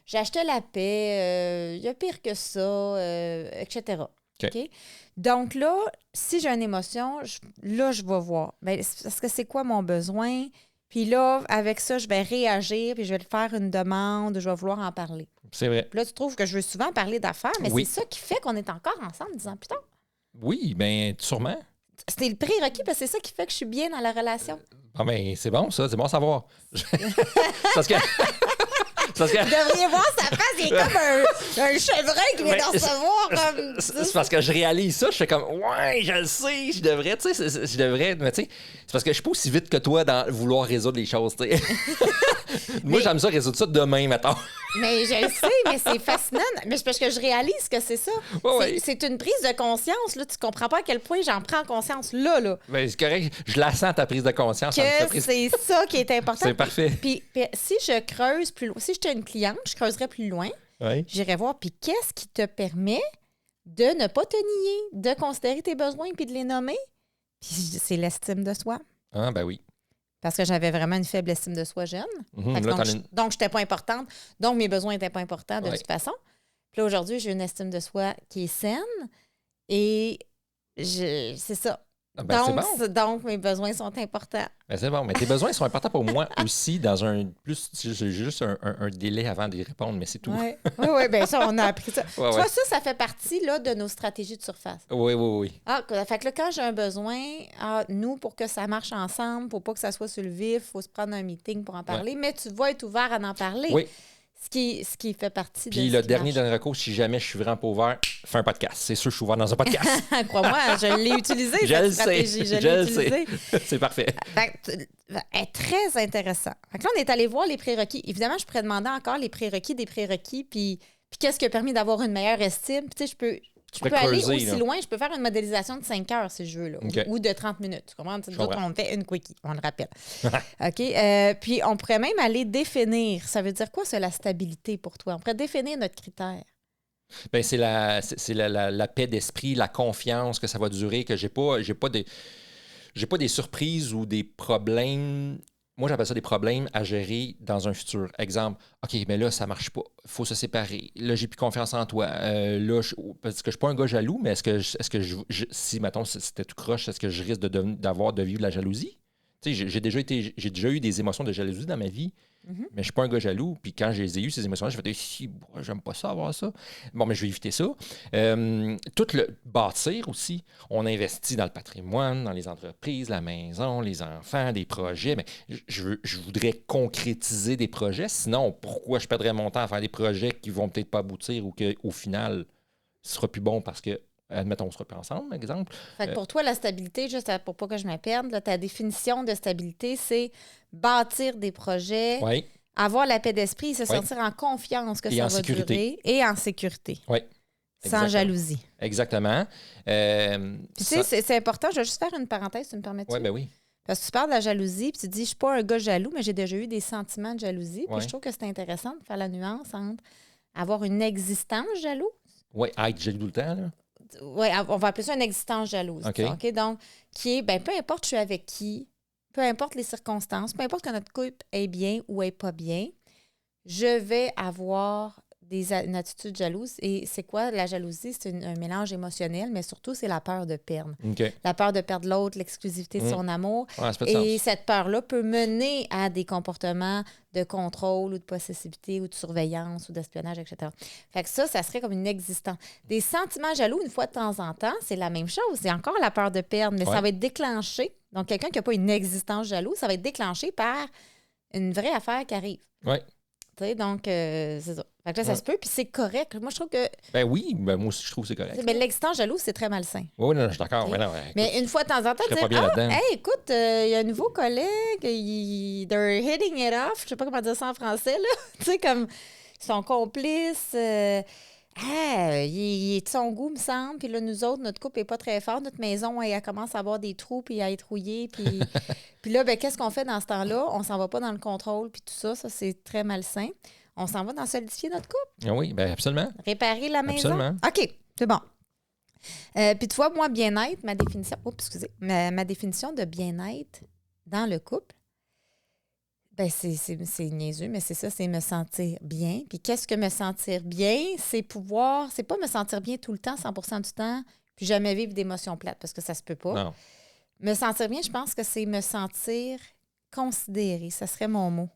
J'achetais la paix. Il y a pire que ça, etc. OK. OK? Donc là, si j'ai une émotion, là, je vais voir. Ben, c'est parce que c'est quoi mon besoin? Puis là, avec ça, je vais réagir, puis je vais faire une demande, je vais vouloir en parler. C'est vrai. Puis là, tu trouves que je veux souvent parler d'affaires, mais Oui. c'est ça qui fait qu'on est encore ensemble 10 ans plus tard. Oui, bien, sûrement. C'était le prérequis, parce que c'est ça qui fait que je suis bien dans la relation. Ah, ben, c'est bon, ça. C'est bon à savoir. Parce que... Parce que... Vous devriez voir sa face, il est comme un chevreuil qui vient Mais de recevoir comme... C'est parce que je réalise ça, je fais comme ouais, je le sais, je devrais, tu sais, je devrais, mais tu sais, c'est parce que je suis pas aussi vite que toi dans vouloir résoudre les choses, tu sais. Moi, j'aime ça résoudre ça demain, mettons. Mais je le sais, mais c'est fascinant. Mais c'est parce que je réalise que c'est ça. Ouais. C'est une prise de conscience. Là. Tu comprends pas à quel point j'en prends conscience là. Ben, c'est correct. Je la sens, ta prise de conscience. Que c'est ça qui est important. C'est parfait. Puis si je creuse plus loin, si j'étais une cliente, je creuserais plus loin. Oui. J'irais voir, puis qu'est-ce qui te permet de ne pas te nier, de considérer tes besoins puis de les nommer? Puis c'est l'estime de soi. Ah, ben oui. Parce que j'avais vraiment une faible estime de soi jeune. Là, donc, je n'étais pas importante. Donc, mes besoins n'étaient pas importants de toute façon. Puis là, aujourd'hui, j'ai une estime de soi qui est saine. Et c'est ça. Ah ben, donc, mes besoins sont importants. Ben, c'est bon. Mais tes besoins sont importants pour moi aussi dans un... Plus, j'ai juste un délai avant d'y répondre, mais c'est tout. Oui, bien ça, on a appris ça. Ouais, tu vois, ça fait partie là, de nos stratégies de surface. Oui. Ah, fait que là, quand j'ai un besoin, nous, pour que ça marche ensemble, pour pas que ça soit sur le vif, il faut se prendre un meeting pour en parler, mais tu vas être ouvert à en parler. Oui. Ce qui fait partie Puis de le dernier recours, si jamais je suis vraiment pas ouvert, fais un podcast. C'est sûr, je suis ouvert dans un podcast. Crois-moi, je l'ai utilisé, cette stratégie. Je l'ai utilisée. C'est parfait. Est très intéressant. Fait que là, on est allé voir les prérequis. Évidemment, je pourrais demander encore les prérequis des prérequis, puis qu'est-ce qui a permis d'avoir une meilleure estime. Puis tu sais, je peux aller aussi loin. Je peux faire une modélisation de 5 heures, si je veux, là, ou de 30 minutes. Tu comprends? D'autres, on fait une quickie, on le rappelle. OK? Puis, on pourrait même aller définir. Ça veut dire quoi, ça, la stabilité pour toi? On pourrait définir notre critère. Bien, c'est la paix d'esprit, la confiance que ça va durer, que j'ai pas des surprises ou des problèmes. Moi, j'appelle ça des problèmes à gérer dans un futur. Exemple, OK, mais là, ça marche pas. Il faut se séparer. Là, j'ai plus confiance en toi. Là, parce que je suis pas un gars jaloux, mais est-ce que si, mettons, c'était tout croche, est-ce que je risque de vivre de la jalousie? Tu sais, j'ai déjà eu des émotions de jalousie dans ma vie, mais je suis pas un gars jaloux. Puis quand j'ai eu ces émotions-là, j'ai fait si, j'aime pas ça, avoir ça. Bon, mais je vais éviter ça. Tout le bâtir aussi, on investit dans le patrimoine, dans les entreprises, la maison, les enfants, des projets. Mais je voudrais concrétiser des projets. Sinon, pourquoi je perdrais mon temps à faire des projets qui vont peut-être pas aboutir ou qu'au final, ce sera plus bon parce que admettons, on sera plus ensemble, par exemple. Fait que pour toi, la stabilité, juste pour pas que je me perde, là, ta définition de stabilité, c'est bâtir des projets, avoir la paix d'esprit, se sentir en confiance que ça va durer et en sécurité. Oui. Sans jalousie. Exactement. Puis tu sais, c'est important. Je vais juste faire une parenthèse, si tu me permets-tu? Oui, bien oui. Parce que tu parles de la jalousie, puis tu dis, je suis pas un gars jaloux, mais j'ai déjà eu des sentiments de jalousie. Puis je trouve que c'est intéressant de faire la nuance entre avoir une existence jalouse. Oui, être jaloux tout le temps, là. Oui, on va appeler ça une existence jalouse. OK? Donc, qui est, peu importe je suis avec qui, peu importe les circonstances, peu importe que notre couple est bien ou est pas bien, je vais avoir une attitude jalouse. Et c'est quoi la jalousie? C'est un mélange émotionnel, mais surtout, c'est la peur de perdre. Okay. La peur de perdre l'autre, l'exclusivité de son amour. Ouais, ça fait et sens. cette peur-là peut mener à des comportements de contrôle ou de possessivité ou de surveillance ou d'espionnage, etc. Fait que ça serait comme une existence. Des sentiments jaloux, une fois de temps en temps, c'est la même chose. C'est encore la peur de perdre, mais ça va être déclenché. Donc, quelqu'un qui n'a pas une existence jalouse, ça va être déclenché par une vraie affaire qui arrive. Oui. Donc, c'est ça. Fait que là, ça se peut, puis c'est correct. Moi, je trouve que... Ben oui, moi aussi, je trouve que c'est correct. Mais l'existence jalouse, c'est très malsain. Oui, non, je suis d'accord. Okay. Mais, non, mais une fois de temps en temps, dire, écoute, il y a un nouveau collègue, they're hitting it off. Je sais pas comment dire ça en français, là. Tu sais, comme, ils sont complices. Il est de son goût, me semble. Puis là, nous autres, notre couple n'est pas très fort. Notre maison, elle commence à avoir des trous, puis à être rouillée. Puis, puis là, qu'est-ce qu'on fait dans ce temps-là? On s'en va pas dans le contrôle, puis tout ça. Ça, c'est très malsain. On s'en va dans solidifier notre couple. Oui, bien absolument. Réparer la maison. Absolument. OK, c'est bon. Puis tu vois, moi, bien-être, ma définition... Oups, excusez. Ma définition de bien-être dans le couple, c'est niaiseux, mais c'est ça, c'est me sentir bien. Puis qu'est-ce que me sentir bien? C'est pas me sentir bien tout le temps, 100% du temps, puis jamais vivre d'émotions plates, parce que ça se peut pas. Non. Me sentir bien, je pense que c'est me sentir considéré. Ça serait mon mot.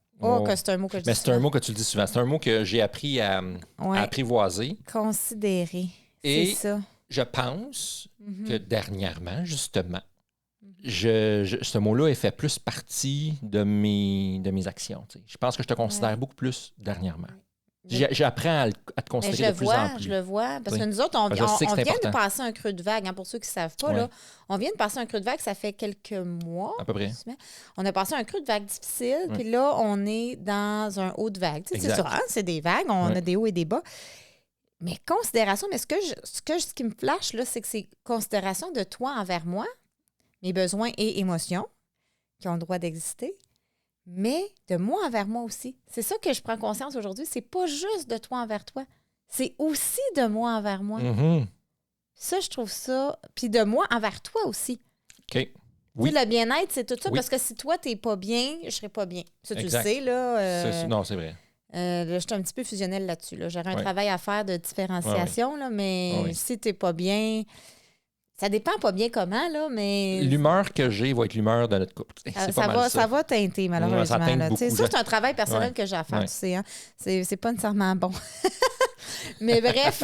Que c'est un mot que je dis. Mais c'est un mot que tu le dis souvent. C'est un mot que j'ai appris à apprivoiser. Considérer. C'est ça. Je pense que dernièrement, justement, ce mot-là fait plus partie de mes actions. T'sais. Je pense que je te considère beaucoup plus dernièrement. J'apprends à te considérer de plus en plus. Je le vois. Parce Oui. que nous autres, on Je sais que c'est vient de important. passer un creux de vague. Hein, pour ceux qui ne savent pas, Ouais. là, on vient de passer un creux de vague, ça fait quelques mois. À peu près. On a passé un creux de vague difficile, Ouais. puis là, on est dans un haut de vague. Tu sais, c'est Exact. sûr, hein, c'est des vagues, on Ouais. a des hauts et des bas. Mais considération, mais ce qui me flash, là, c'est que c'est considération de toi envers moi, mes besoins et émotions qui ont le droit d'exister, mais de moi envers moi aussi. C'est ça que je prends conscience aujourd'hui. C'est pas juste de toi envers toi. C'est aussi de moi envers moi. Mhm. Ça, je trouve ça. Puis de moi envers toi aussi. OK. Oui. Tu sais, le bien-être, c'est tout ça. Oui. Parce que si toi, t'es pas bien, je serais pas bien. Ça, tu le Exact. sais, là. Non, c'est vrai. Là, je suis un petit peu fusionnelle là-dessus. Là. J'aurais un Ouais. travail à faire de différenciation, là, mais Ouais, ouais. si t'es pas bien, ça dépend pas bien comment, là, mais L'humeur que j'ai va être l'humeur de notre couple. C'est pas mal ça va teinter, malheureusement. ça teinte là. Tu sais, beaucoup, ça, là. c'est un travail personnel Ouais. que j'ai à faire, Ouais. tu sais. Hein. C'est pas nécessairement bon. Mais bref,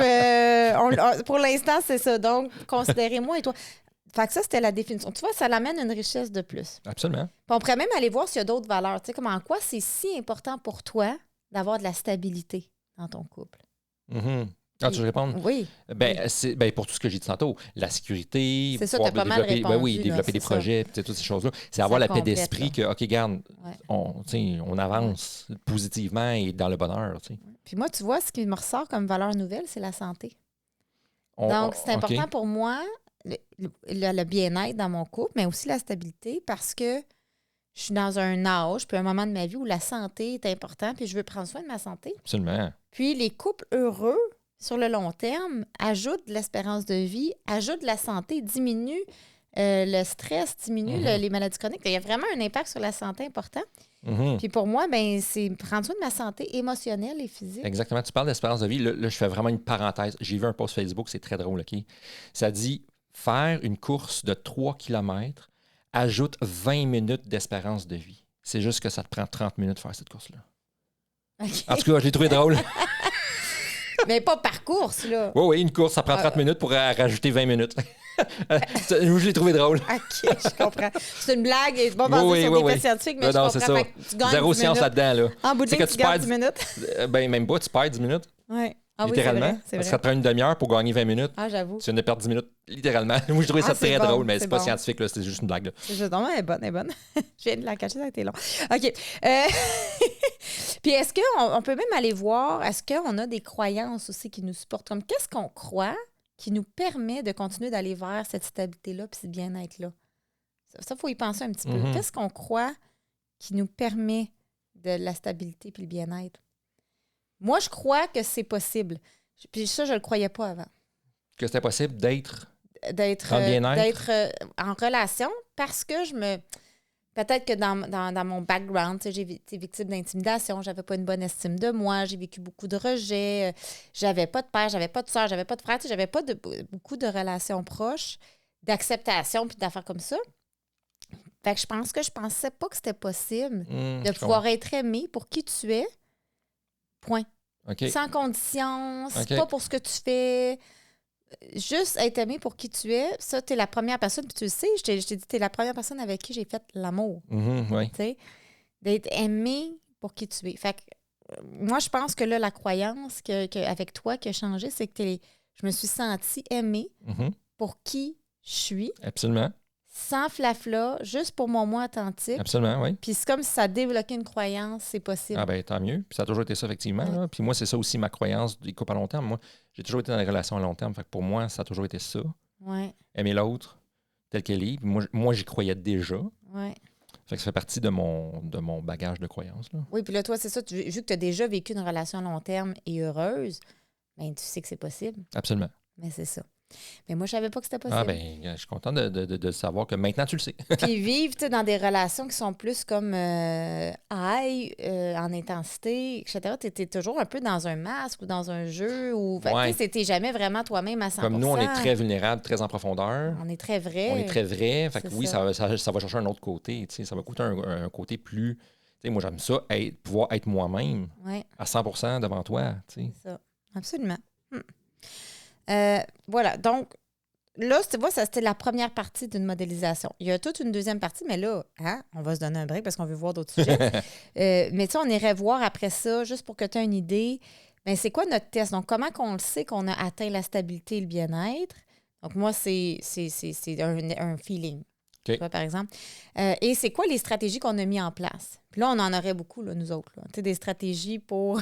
pour l'instant, c'est ça. Donc, considérez-moi et toi. Fait que ça, c'était la définition. Tu vois, ça l'amène une richesse de plus. Absolument. Puis on pourrait même aller voir s'il y a d'autres valeurs. Tu sais, comme en quoi c'est si important pour toi d'avoir de la stabilité dans ton couple. Mhm. Ah, tu veux répondre? Oui. Ben, pour tout ce que j'ai dit tantôt, la sécurité, C'est ça, pouvoir t'as pas mal développer, répondu, oui, là, développer des c'est ça. projets, tu sais, toutes ces choses-là. C'est Ça avoir la paix complète, d'esprit que, OK, garde, Ouais. tu sais, on avance positivement et dans le bonheur. Tu sais. Puis moi, tu vois, ce qui me ressort comme valeur nouvelle, c'est la santé. Donc, c'est OK. important pour moi, le bien-être dans mon couple, mais aussi la stabilité, parce que je suis dans un âge, puis un moment de ma vie où la santé est importante, puis je veux prendre soin de ma santé. Absolument. Puis les couples heureux, sur le long terme, ajoutent de l'espérance de vie, ajoutent de la santé, diminuent le stress, diminuent les maladies chroniques. Il y a vraiment un impact sur la santé important. Mhm. Puis pour moi, ben c'est prendre soin de ma santé émotionnelle et physique. Exactement. Tu parles d'espérance de vie. Là, je fais vraiment une parenthèse. J'ai vu un post Facebook, c'est très drôle, OK? Ça dit faire une course de 3 km ajoute 20 minutes d'espérance de vie. C'est juste que ça te prend 30 minutes de faire cette course-là. OK. En tout cas, je l'ai trouvé drôle. Mais pas par course, là. Oui, une course, ça prend 30 minutes pour rajouter 20 minutes. Je l'ai trouvé drôle. OK, je comprends. C'est une blague. Et pas basée sur des faits scientifiques, mais Non, je non, comprends. c'est ça. Fait que tu gagnes Zéro 10 science minutes. là-dedans. Là. En bout de C'est ligne, que tu tu gagnes perds 10 minutes. Ben, même pas, tu perds 10 minutes. Oui. Ah oui, littéralement. c'est vrai. Parce que ça te prend une demi-heure pour gagner 20 minutes. Ah, j'avoue. Tu viens de perdre 10 minutes, littéralement. Moi, je trouvais ça c'est très bon, drôle, mais c'est c'est pas bon. scientifique, là, c'est juste une blague. Là. C'est juste, non, elle est bonne. Je viens de la cacher, ça a été long. OK. Puis est-ce qu'on peut même aller voir, est-ce qu'on a des croyances aussi qui nous supportent? Comme qu'est-ce qu'on croit qui nous permet de continuer d'aller vers cette stabilité-là puis ce bien-être-là? Ça, il faut y penser un petit peu. Mhm. Qu'est-ce qu'on croit qui nous permet de la stabilité puis le bien-être? Moi, je crois que c'est possible. Puis ça, je le croyais pas avant. Que c'était possible d'être D'être en bien-être? en relation parce que je me... Peut-être que dans mon background, tu sais, j'ai été victime d'intimidation, j'avais pas une bonne estime de moi, j'ai vécu beaucoup de rejets, j'avais pas de père, j'avais pas de soeur, j'avais pas de frère, tu sais, j'avais pas beaucoup de relations proches, d'acceptation puis d'affaires comme ça. Fait que je pensais pas que c'était possible de pouvoir être aimé pour qui tu es, point. OK. Sans condition, c'est OK. pas pour ce que tu fais. Juste être aimé pour qui tu es, ça, t'es la première personne, puis tu le sais, je t'ai dit, t'es la première personne avec qui j'ai fait l'amour, Oui. tu sais, d'être aimé pour qui tu es. Fait que moi, je pense que là, la croyance avec toi qui a changé, c'est que je me suis sentie aimée Mhm. pour qui je suis, Absolument. sans flafla, juste pour mon moi authentique. Absolument, oui. Puis c'est comme si ça a débloqué une croyance, c'est possible. Ah ben tant mieux. Puis ça a toujours été ça, effectivement. Ouais. Là. Puis moi, c'est ça aussi ma croyance des couples à long terme. Moi, j'ai toujours été dans les relations à long terme. Fait que pour moi, ça a toujours été ça. Ouais, Aimer l'autre tel qu'elle est. Puis moi, j'y croyais déjà. ouais. Fait que ça fait partie de mon bagage de croyances. Là. Oui, puis là, toi, c'est ça, vu que tu as déjà vécu une relation à long terme et heureuse, ben tu sais que c'est possible. Absolument. Mais c'est ça. Mais moi, je savais pas que c'était possible. Ah ben, je suis content de savoir que maintenant, tu le sais. Puis vivre tu sais, dans des relations qui sont plus comme high, en intensité, etc., tu es toujours un peu dans un masque ou dans un jeu. Ou Ouais. tu n'es jamais vraiment toi-même à 100%. Comme nous, on est très vulnérables, très en profondeur. On est très vrai. On est très vrai. Fait que C'est oui, ça. ça va chercher un autre côté. Tu sais, ça va coûter un côté plus... Tu sais, moi, j'aime ça, pouvoir être moi-même Oui, à 100% devant toi. Tu sais. c'est ça. Absolument. Voilà. Donc, là, tu vois, ça, c'était la première partie d'une modélisation. Il y a toute une deuxième partie, mais là, hein, on va se donner un break parce qu'on veut voir d'autres sujets. Mais tu sais, on irait voir après ça, juste pour que tu aies une idée, bien, c'est quoi notre test? Donc, comment qu'on le sait qu'on a atteint la stabilité et le bien-être? Donc, moi, c'est un feeling, OK. tu vois, par exemple. Et c'est quoi les stratégies qu'on a mis en place? Puis là, on en aurait beaucoup, là, nous autres. Tu sais, des stratégies pour...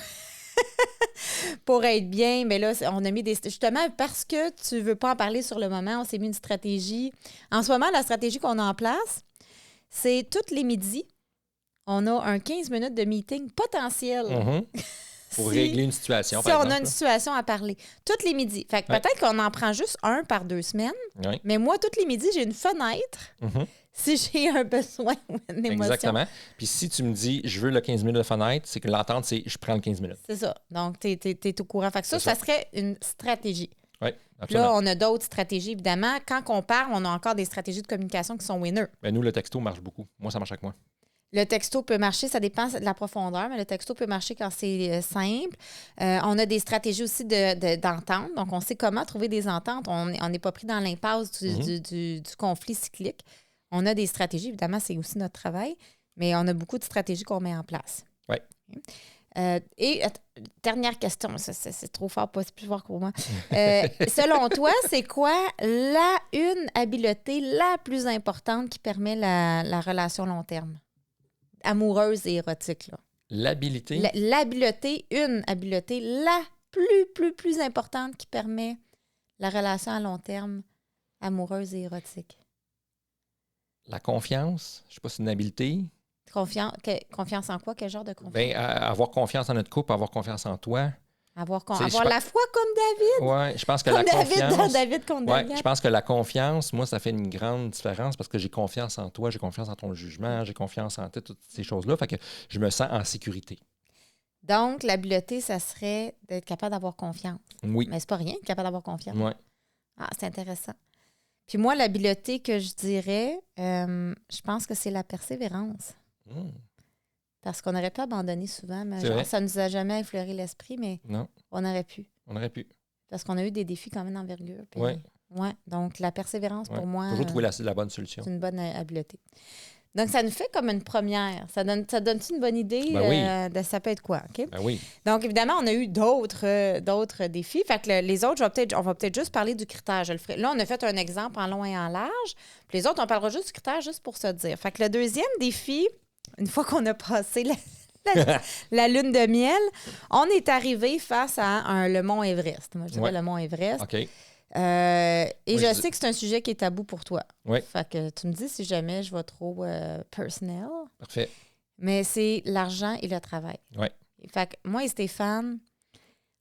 pour être bien, mais là, on a mis des... Justement, parce que tu veux pas en parler sur le moment, on s'est mis une stratégie. En ce moment, la stratégie qu'on a en place, c'est tous les midis, on a un 15 minutes de meeting potentiel. Pour régler une situation, si par on exemple. a une situation à parler. Tous les midis. Fait que peut-être qu'on en prend juste un par 2 semaines, mais moi, tous les midis, j'ai une fenêtre si j'ai un besoin ou une émotion. Exactement. Puis si tu me dis, je veux le 15 minutes de fenêtre, c'est que l'entente, c'est je prends le 15 minutes. C'est ça. Donc, tu es au courant. Fait que ça serait une stratégie. Oui, absolument. Là, on a d'autres stratégies, évidemment. Quand on parle, on a encore des stratégies de communication qui sont winner. Ben, nous, le texto marche beaucoup. Moi, ça marche avec moi. Le texto peut marcher, ça dépend de la profondeur, mais le texto peut marcher quand c'est simple. On a des stratégies aussi d'entente. Donc, on sait comment trouver des ententes. On n'est pas pris dans l'impasse du conflit cyclique. On a des stratégies, évidemment, c'est aussi notre travail, mais on a beaucoup de stratégies qu'on met en place. Oui. Et dernière question, c'est trop fort, c'est plus fort pour moi. Selon toi, c'est quoi une habileté la plus importante qui permet la relation long terme? Amoureuse et érotique, là. L'habileté? Une habileté la plus importante qui permet la relation à long terme amoureuse et érotique. La confiance? Je ne sais pas si c'est une habileté. Confiance en quoi? Quel genre de confiance? Bien, avoir confiance en notre couple, avoir confiance en toi. Avoir la foi comme David. Oui, je pense que comme la confiance... David contre David. Ouais, je pense que la confiance, moi, ça fait une grande différence parce que j'ai confiance en toi, j'ai confiance en ton jugement, j'ai confiance en toutes ces choses-là. Fait que je me sens en sécurité. Donc, l'habileté, ça serait d'être capable d'avoir confiance. Oui. Mais c'est pas rien, être capable d'avoir confiance. Oui. Ah, c'est intéressant. Puis moi, l'habileté que je dirais, je pense que c'est la persévérance. Parce qu'on aurait pu abandonner souvent, mais ça ne nous a jamais effleuré l'esprit, mais non. On aurait pu. Parce qu'on a eu des défis quand même d'envergure. Oui. Ouais, donc la persévérance, pour moi... Toujours trouver la bonne solution. C'est une bonne habileté. Donc, ça nous fait comme une première. Ça donne-tu une bonne idée de ça peut être quoi? OK? Ben oui. Donc, évidemment, on a eu d'autres défis. Fait que les autres, on va peut-être juste parler du critère. Je le ferai. Là, on a fait un exemple en long et en large. Puis les autres, on parlera juste du critère juste pour se dire. Fait que le deuxième défi, une fois qu'on a passé la lune de miel, on est arrivé face à le mont Everest. Moi, je dirais le mont Everest. OK. Et je sais que c'est un sujet qui est tabou pour toi. Oui. Fait que tu me dis si jamais je vais trop personnel. Parfait. Mais c'est l'argent et le travail. Oui. Fait que moi et Stéphane,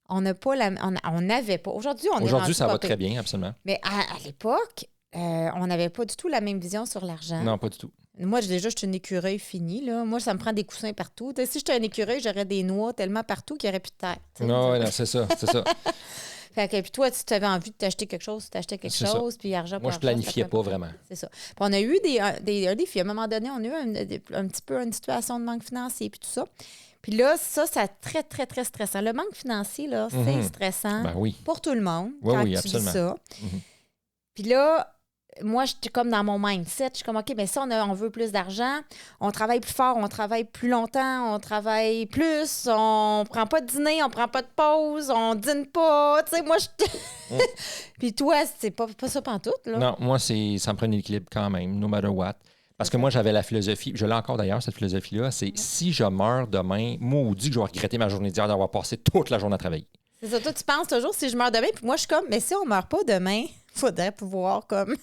on n'avait pas. Aujourd'hui, ça va très bien, absolument. Mais à l'époque, on n'avait pas du tout la même vision sur l'argent. Non, pas du tout. Moi, je suis une écureuil finie. Là. Moi, ça me prend des coussins partout. T'sais, si j'étais un écureuil, j'aurais des noix tellement partout qu'il n'y aurait plus de terre. Non, c'est ça. Fait que, puis toi, tu avais envie de t'acheter quelque chose, tu t'achetais quelque chose, puis argent. Moi, je planifiais pas vraiment. C'est ça. Puis on a eu des défis. À un moment donné, on a eu un petit peu une situation de manque financier, puis tout ça. Puis là, ça, c'est très, très, très stressant. Le manque financier, là, c'est stressant pour tout le monde quand tu absolument. vis ça. Puis là, moi, j'étais comme dans mon mindset. Je suis comme, OK, mais ça, on veut plus d'argent. On travaille plus fort, on travaille plus longtemps, on travaille plus. On prend pas de dîner, on prend pas de pause, on dîne pas. Tu sais, moi, je... Puis toi, c'est pas ça pantoute, là. Non, moi, ça me prend un équilibre quand même, no matter what. Parce que moi, j'avais la philosophie, je l'ai encore d'ailleurs, cette philosophie-là, c'est si je meurs demain, maudit que je vais regretter ma journée d'hier d'avoir passé toute la journée à travailler. C'est ça. Toi, tu penses toujours si je meurs demain, puis moi, je suis comme, mais si on meurt pas demain, il faudrait pouvoir comme...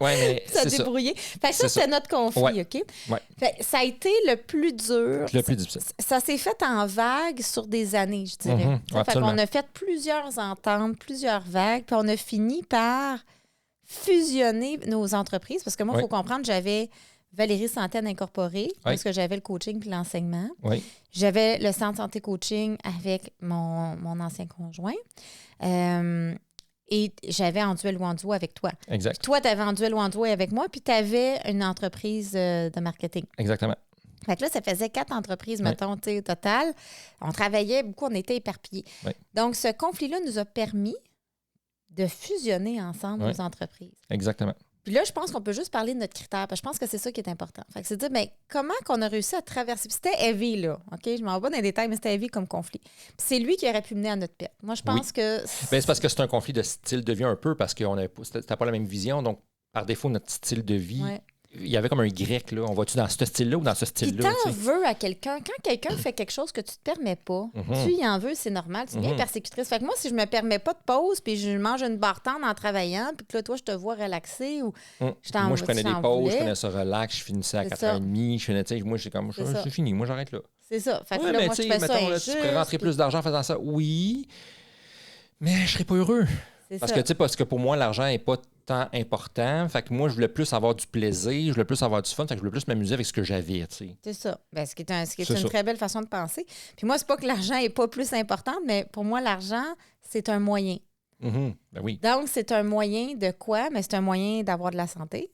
mais se débrouiller. Fait que ça, c'est notre conflit, OK? Ouais. Fait, ça a été le plus dur. Le plus difficile. Ça s'est fait en vagues sur des années, je dirais. Fait qu'on a fait plusieurs ententes, plusieurs vagues, puis on a fini par fusionner nos entreprises. Parce que moi, il faut comprendre, j'avais Valérie Centaine Incorporée, parce que j'avais le coaching puis l'enseignement. Oui. J'avais le centre santé coaching avec mon ancien conjoint. Et j'avais en duel ou en duo avec toi. Exact. Puis toi, tu avais en duel ou en duo avec moi, puis tu avais une entreprise de marketing. Exactement. Fait que là, ça faisait 4 entreprises, mettons, au total. On travaillait beaucoup, on était éparpillés. Oui. Donc, ce conflit-là nous a permis de fusionner ensemble nos entreprises. Exactement. Puis là, je pense qu'on peut juste parler de notre critère, parce que je pense que c'est ça qui est important. Fait que c'est de dire, mais comment qu'on a réussi à traverser... Puis c'était heavy, là, OK? Je m'en vais pas dans les détails, mais c'était heavy comme conflit. Puis c'est lui qui aurait pu mener à notre perte. Moi, je pense que... Ben, c'est parce que c'est un conflit de style de vie un peu, parce que c'était pas la même vision, donc par défaut, notre style de vie... Ouais. Il y avait comme un grec, là. On va-tu dans ce style-là ou dans ce Puis style-là? t'en veux à quelqu'un. Quand quelqu'un fait quelque chose que tu te permets pas, tu y en veux, c'est normal. Tu deviens persécutrice. Fait que moi, si je me permets pas de pause, puis je mange une barre tendre en travaillant, puis que là, toi, je te vois relaxer ou Moi, je prenais des pauses, je prenais ça relax, je finissais à 4h30, je finissais, moi, c'est fini, moi, j'arrête là. C'est ça. Fait que Ouais, là, mais moi, je fais ça mettons, là, tu pourrais rentrer plus d'argent en faisant ça. Oui, mais je serais pas heureux. Parce que pour moi, l'argent n'est pas tant important. Fait que moi, je voulais plus avoir du plaisir, je voulais plus avoir du fun, fait que je voulais plus m'amuser avec ce que j'avais, tu sais. C'est ça. Ben, ce qui est une très belle façon de penser. Puis moi, c'est pas que l'argent n'est pas plus important, mais pour moi, l'argent, c'est un moyen. Ben oui. Donc, c'est un moyen de quoi? Mais c'est un moyen d'avoir de la santé.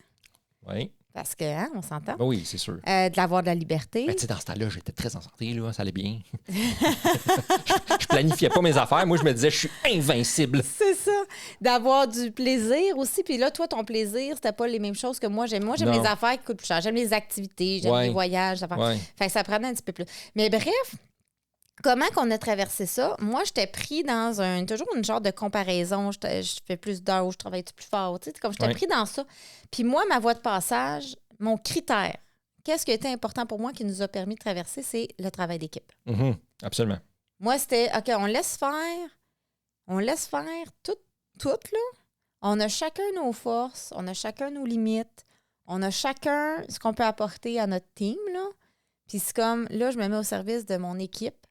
Oui. Parce que, on s'entend? Ben oui, c'est sûr. D'avoir de la liberté. Ben, tu sais, dans ce temps-là, j'étais très en santé, là, ça allait bien. Je planifiais pas mes affaires. Moi, je me disais, je suis invincible. C'est ça. D'avoir du plaisir aussi. Puis là, toi, ton plaisir, c'était pas les mêmes choses que moi. Moi, j'aime les affaires qui coûtent plus cher. J'aime les activités, j'aime les voyages. Fait que ça prenait un petit peu plus. Mais bref, comment qu'on a traversé ça? Moi, j'étais pris dans toujours une genre de comparaison. Je fais plus d'heures ou je travaille plus fort. Tu sais, comme j'étais pris dans ça. Puis moi, ma voie de passage, mon critère, qu'est-ce qui a été important pour moi qui nous a permis de traverser, c'est le travail d'équipe. Absolument. Moi, c'était, OK, on laisse faire tout, là. On a chacun nos forces, on a chacun nos limites, on a chacun ce qu'on peut apporter à notre team, là. Puis c'est comme, là, je me mets au service de mon équipe,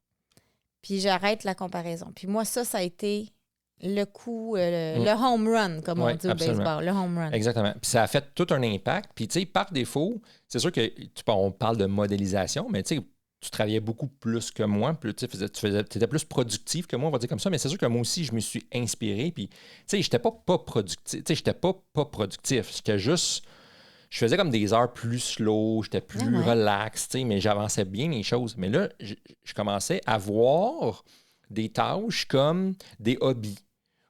puis j'arrête la comparaison. Puis moi, ça a été le coup, le home run, comme on dit au baseball, le home run. Exactement. Puis ça a fait tout un impact. Puis, tu sais, par défaut, c'est sûr que on parle de modélisation, mais tu sais, tu travaillais beaucoup plus que moi. Tu étais plus productif que moi, on va dire comme ça. Mais c'est sûr que moi aussi, je me suis inspiré. Puis, tu sais, j'étais pas productif. Tu sais, j'étais pas productif. J'étais juste... Je faisais comme des heures plus slow, j'étais plus relax, tu sais, mais j'avançais bien les choses. Mais là, je commençais à voir des tâches comme des hobbies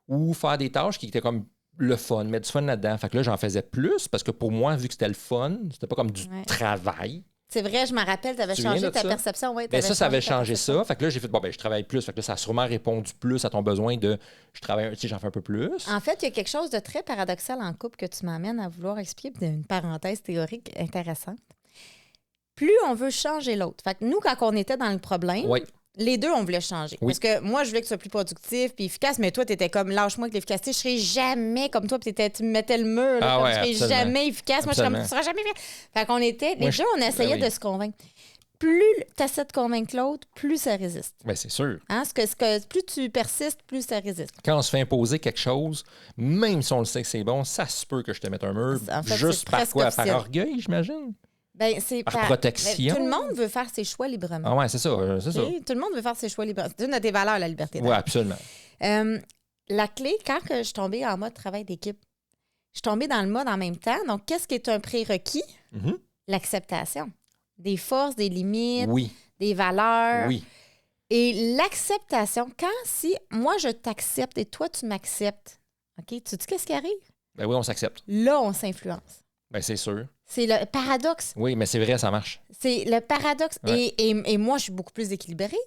ou faire des tâches qui étaient comme le fun, mettre du fun là-dedans. Fait que là, j'en faisais plus parce que pour moi, vu que c'était le fun, c'était pas comme du travail. C'est vrai, je me rappelle, tu avais changé ta perception. Ouais, ben ça avait changé ça. Fait que là, j'ai fait, je travaille plus. Fait que là, ça a sûrement répondu plus à ton besoin de je travaille, tu sais, j'en fais un peu plus. En fait, il y a quelque chose de très paradoxal en couple que tu m'amènes à vouloir expliquer, une parenthèse théorique intéressante. Plus on veut changer l'autre. Fait que nous, quand on était dans le problème, les deux, on voulait changer. Parce que moi, je voulais que tu sois plus productif puis efficace, mais toi, tu étais comme lâche-moi avec l'efficacité. Je serai jamais comme toi. Puis tu me mettais le mur. Là, je serai jamais efficace. Moi, je suis comme tu seras jamais efficace. Fait qu'on était, les deux, on essayait de se convaincre. Plus tu essaies de convaincre l'autre, plus ça résiste. Bien, c'est sûr. Hein? Plus tu persistes, plus ça résiste. Quand on se fait imposer quelque chose, même si on le sait que c'est bon, ça se peut que je te mette un mur. En fait, juste par quoi? Officiel. Par orgueil, j'imagine? Ben, c'est par protection. Tout le monde veut faire ses choix librement. Ah ouais, c'est ça. Tout le monde veut faire ses choix librement. C'est une de tes valeurs, la liberté. Oui, absolument. La clé, quand je suis tombée en mode travail d'équipe, je suis tombée dans le mode en même temps. Donc, qu'est-ce qui est un prérequis? L'acceptation. Des forces, des limites, des valeurs. Oui. Et l'acceptation, si moi je t'accepte et toi tu m'acceptes, OK, tu sais qu'est-ce qui arrive? Ben oui, on s'accepte. Là, on s'influence. Ben c'est sûr. C'est le paradoxe. Oui, mais c'est vrai, ça marche. C'est le paradoxe. Ouais. Et moi, je suis beaucoup plus équilibrée.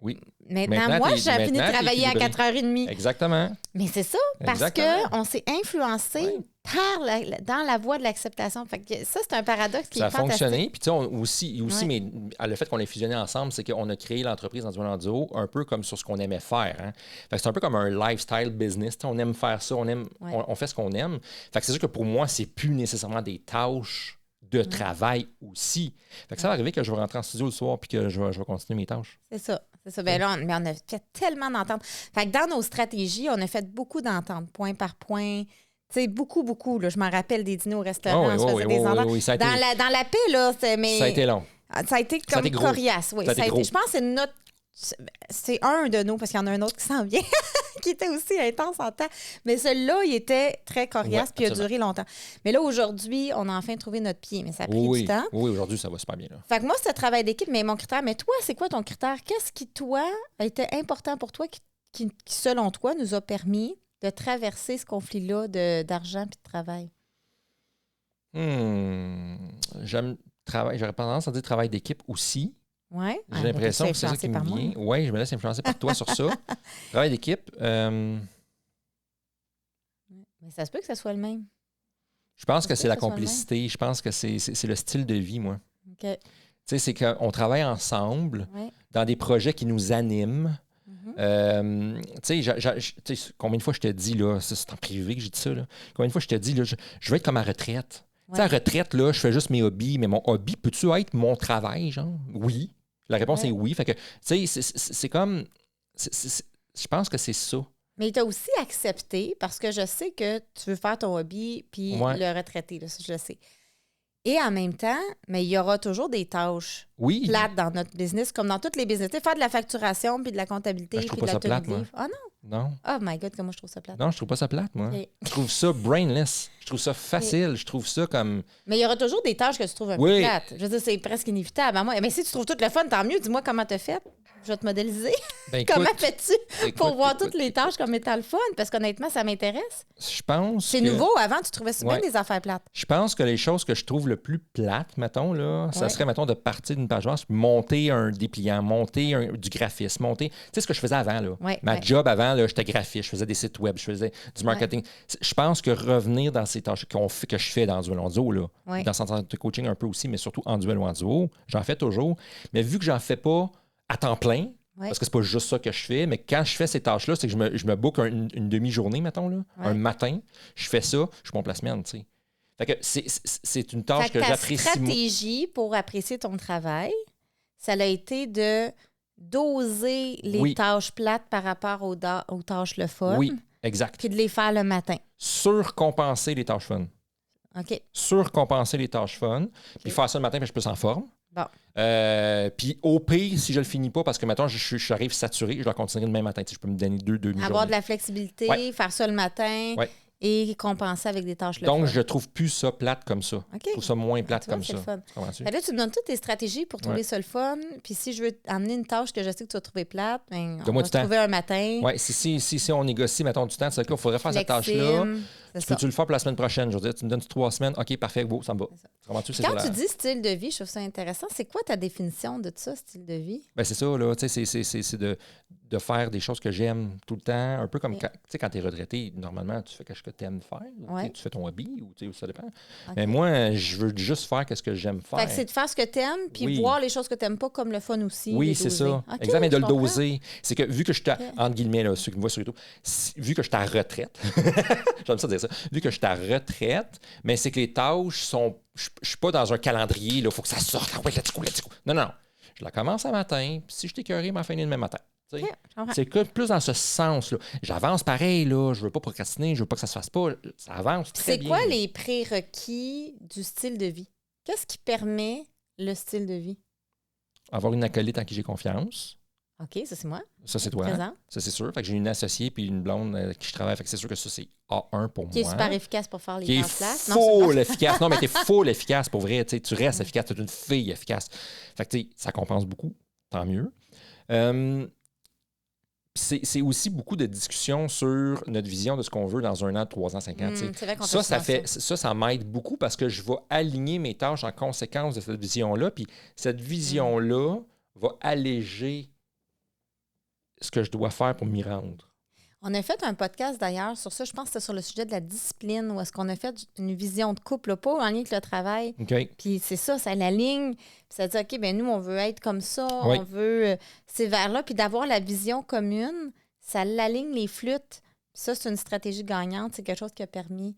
Oui. Maintenant moi, j'ai fini de travailler à 4h30. Exactement. Mais c'est ça, parce qu'on s'est influencé dans la voie de l'acceptation. Fait que ça, c'est un paradoxe qui est fantastique. Ça a fonctionné. Puis tu sais, aussi mais le fait qu'on ait fusionné ensemble, c'est qu'on a créé l'entreprise Endurant Duo un peu comme sur ce qu'on aimait faire. Hein? Fait que c'est un peu comme un lifestyle business. T'sais, on aime faire ça, on fait ce qu'on aime. Fait que c'est sûr que pour moi, c'est plus nécessairement des tâches de travail aussi. Fait que ça va arriver que je vais rentrer en studio le soir puis que je vais continuer mes tâches. C'est ça. Ben là, on a fait tellement d'ententes. Fait que dans nos stratégies, on a fait beaucoup d'ententes, point par point. Tu sais, beaucoup. Là. Je me rappelle des dîners au restaurant, on se faisait des ententes. Dans la paix, là, ça a été long. Ça a été comme coriace. Oui, je pense que c'est un de nous, parce qu'il y en a un autre qui s'en vient, qui était aussi intense en temps. Mais celui-là, il était très coriace, puis il a duré longtemps. Mais là, aujourd'hui, on a enfin trouvé notre pied, mais ça a pris du temps. Oui, aujourd'hui, ça va super bien. Là. Fait que moi, c'est un travail d'équipe, mais mon critère, mais toi, c'est quoi ton critère? Qu'est-ce qui, toi, a été important pour toi, qui selon toi, nous a permis de traverser ce conflit-là d'argent puis de travail? J'aurais tendance à dire travail d'équipe aussi. Oui. J'ai l'impression que c'est ça qui me vient. Oui, je me laisse influencer par toi sur ça. Travail d'équipe. Mais ça se peut que ça soit le même. Je pense que c'est la complicité. Je pense que c'est le style de vie, moi. OK. Tu sais, c'est qu'on travaille ensemble dans des projets qui nous animent. Tu sais, combien de fois je te dis, là, c'est en privé que j'ai dit ça, là, combien de fois je te dis, là, je veux être comme à retraite. Tu sais, à retraite, là, je fais juste mes hobbies, mais mon hobby, peux-tu être mon travail, genre? Oui. La réponse est oui. Fait que, tu sais, c'est comme... je pense que c'est ça. Mais tu as aussi accepté, parce que je sais que tu veux faire ton hobby puis le retraiter, là, ça, je le sais. Et en même temps, mais il y aura toujours des tâches plates dans notre business, comme dans toutes les business. Tu sais, faire de la facturation, puis de la comptabilité, puis de la tenue de livre. Ah non? Non. Oh my God, comment je trouve ça plate. Non, je trouve pas ça plate, moi. Okay. Je trouve ça brainless. Je trouve ça facile. Okay. Je trouve ça comme... Mais il y aura toujours des tâches que tu trouves un peu plates. Je veux dire, c'est presque inévitable. Mais si tu trouves tout le fun, tant mieux. Dis-moi comment tu as fait. Je vais te modéliser. Comment fais-tu pour voir toutes les tâches comme étant le fun? Parce qu'honnêtement, ça m'intéresse. Je pense C'est nouveau. Avant, tu trouvais souvent des affaires plates. Je pense que les choses que je trouve le plus plates, mettons, là, ça serait, mettons, de partir d'une page blanche, monter un dépliant, monter du graphisme, monter... Tu sais ce que je faisais avant, là. Ma job avant, là, j'étais graphiste, je faisais des sites web, je faisais du marketing. Je pense que revenir dans ces tâches que je fais dans Duel en duo, là, dans Centre de coaching un peu aussi, mais surtout en Duel ou en duo, j'en fais toujours. Mais vu que j'en fais pas à temps plein, parce que c'est pas juste ça que je fais, mais quand je fais ces tâches-là, c'est que je me book une demi-journée, mettons, là, un matin, je fais ça, je suis mon la semaine, tu sais. Fait que c'est une tâche que j'apprécie. Ta stratégie pour apprécier ton travail, ça a été de doser les tâches plates par rapport aux tâches le fun. Oui, exact. Puis de les faire le matin. Surcompenser les tâches fun. OK. Surcompenser les tâches fun. Puis faire ça le matin, puis je suis plus en forme. Bon. Puis au pire, si je le finis pas, parce que maintenant j'arrive saturé, je dois continuer le même matin. Je peux me donner deux demi-journées. Avoir de la flexibilité, faire ça le matin. Et compenser avec des tâches le Donc, fun. je trouve plus ça plate comme ça. Okay. Je trouve ça moins plate comme ça. Là, tu me donnes toutes tes stratégies pour trouver ça le fun. Puis si je veux amener une tâche que je sais que tu vas trouver plate, ben, on va trouver un matin. Oui, si on négocie, mettons du temps, c'est qu'il faudrait faire cette tâche-là. Peux-tu le faire pour la semaine prochaine? Je veux dire, tu me donnes 3 semaines. OK, parfait, go, ça me va. Quand tu dis style de vie, je trouve ça intéressant. C'est quoi ta définition de ça, style de vie? Ben c'est ça, là. Tu sais, c'est de faire des choses que j'aime tout le temps. Un peu comme quand tu es retraité, normalement, tu fais quelque chose que tu aimes faire. Tu fais ton hobby, ou ça dépend. Mais moi, je veux juste faire ce que j'aime faire. Fait que c'est de faire ce que tu aimes, puis voir les choses que tu n'aimes pas comme le fun aussi. Oui, c'est ça. Exactement, mais de le doser. C'est que vu que je suis, entre guillemets, là, ceux qui me voient sur YouTube, vu que je suis à retraite, j'aime ça dire ça, vu que je suis à retraite, mais c'est que les tâches sont. Je ne suis pas dans un calendrier, il faut que ça sorte. Ah ouais, let's go. Non. Je la commence un matin, puis si je t'écœuré, je m'en finis le même matin. C'est que plus dans ce sens-là. J'avance pareil, là. Je veux pas procrastiner, je veux pas que ça se fasse pas. Ça avance très bien. C'est quoi les prérequis du style de vie? Qu'est-ce qui permet le style de vie? Avoir une acolyte en qui j'ai confiance. OK, ça c'est moi. Ça c'est toi. Présent. Ça c'est sûr. Fait que j'ai une associée puis une blonde avec qui je travaille. Fait que c'est sûr que ça c'est A1 pour moi. Qui est super efficace pour faire les tâches plates. Full efficace. Non, mais t'es full efficace pour vrai. Tu restes efficace. T'es une fille efficace. Fait que ça compense beaucoup. Tant mieux. C'est aussi beaucoup de discussions sur notre vision de ce qu'on veut dans 1 an, 3 ans, 5 ans. C'est vrai qu'on ça m'aide beaucoup parce que je vais aligner mes tâches en conséquence de cette vision-là. Puis cette vision-là va alléger ce que je dois faire pour m'y rendre. On a fait un podcast d'ailleurs sur ça. Je pense que c'était sur le sujet de la discipline, où est-ce qu'on a fait une vision de couple, là, pas en lien avec le travail. Okay. Puis c'est ça l'aligne. Puis ça dit, OK, ben nous, on veut être comme ça, on veut ces vers-là. Puis d'avoir la vision commune, ça l'aligne les flûtes. Puis ça, c'est une stratégie gagnante. C'est quelque chose qui a permis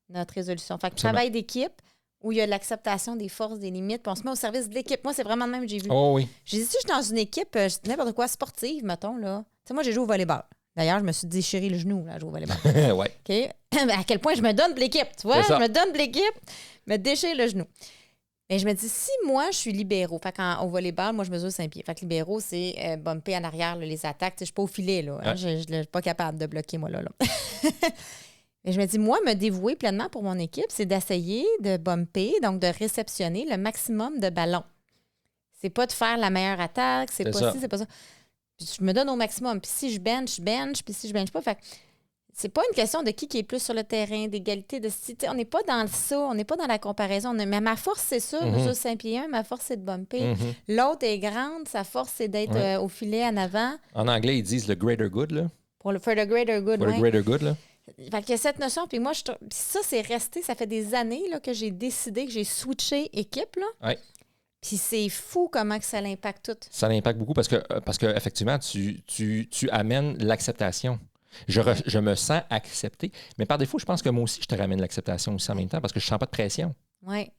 notre résolution. Fait que travail d'équipe, où il y a l'acceptation des forces, des limites, puis on se met au service de l'équipe. Moi, c'est vraiment le même que j'ai vu. Oh oui. J'ai dit, si je suis dans une équipe, n'importe quoi, sportive, mettons, là. Tu sais, moi, j'ai joué au volleyball. D'ailleurs, je me suis déchiré le genou, là, à jouer au volleyball. Ouais. OK? À quel point je me donne de l'équipe, tu vois? Je me donne de l'équipe, me déchire le genou. Mais je me dis, si moi, je suis libéraux, fait qu'au volleyball, moi, je mesure 5 pieds. Fait que libéraux, c'est bumper en arrière, là, les attaques. Je suis pas au filet, là. Hein? Je suis pas capable de bloquer, moi, là. Mais je me dis, moi, me dévouer pleinement pour mon équipe, c'est d'essayer de bumper, donc de réceptionner le maximum de ballons. C'est pas de faire la meilleure attaque, c'est pas ci, c'est pas ça. Puis je me donne au maximum. Puis si je bench, puis si je bench pas, fait c'est pas une question de qui est plus sur le terrain, d'égalité, de style. On n'est pas dans ça, on n'est pas dans la comparaison. Mais ma force, c'est ça, je mesure 5 pieds 1, ma force, c'est de bumper. L'autre est grande, sa force, c'est d'être au filet en avant. En anglais, ils disent le greater good, là. For the greater good, For the greater good, là. Fait qu'il y a cette notion, puis moi, ça, c'est resté, ça fait des années là, que j'ai décidé, que j'ai switché équipe, là. Ouais. Puis c'est fou comment que ça l'impacte tout. Ça l'impacte beaucoup parce que effectivement, tu amènes l'acceptation. Je me sens accepté. Mais par défaut, je pense que moi aussi, je te ramène l'acceptation aussi en même temps parce que je ne sens pas de pression. Oui.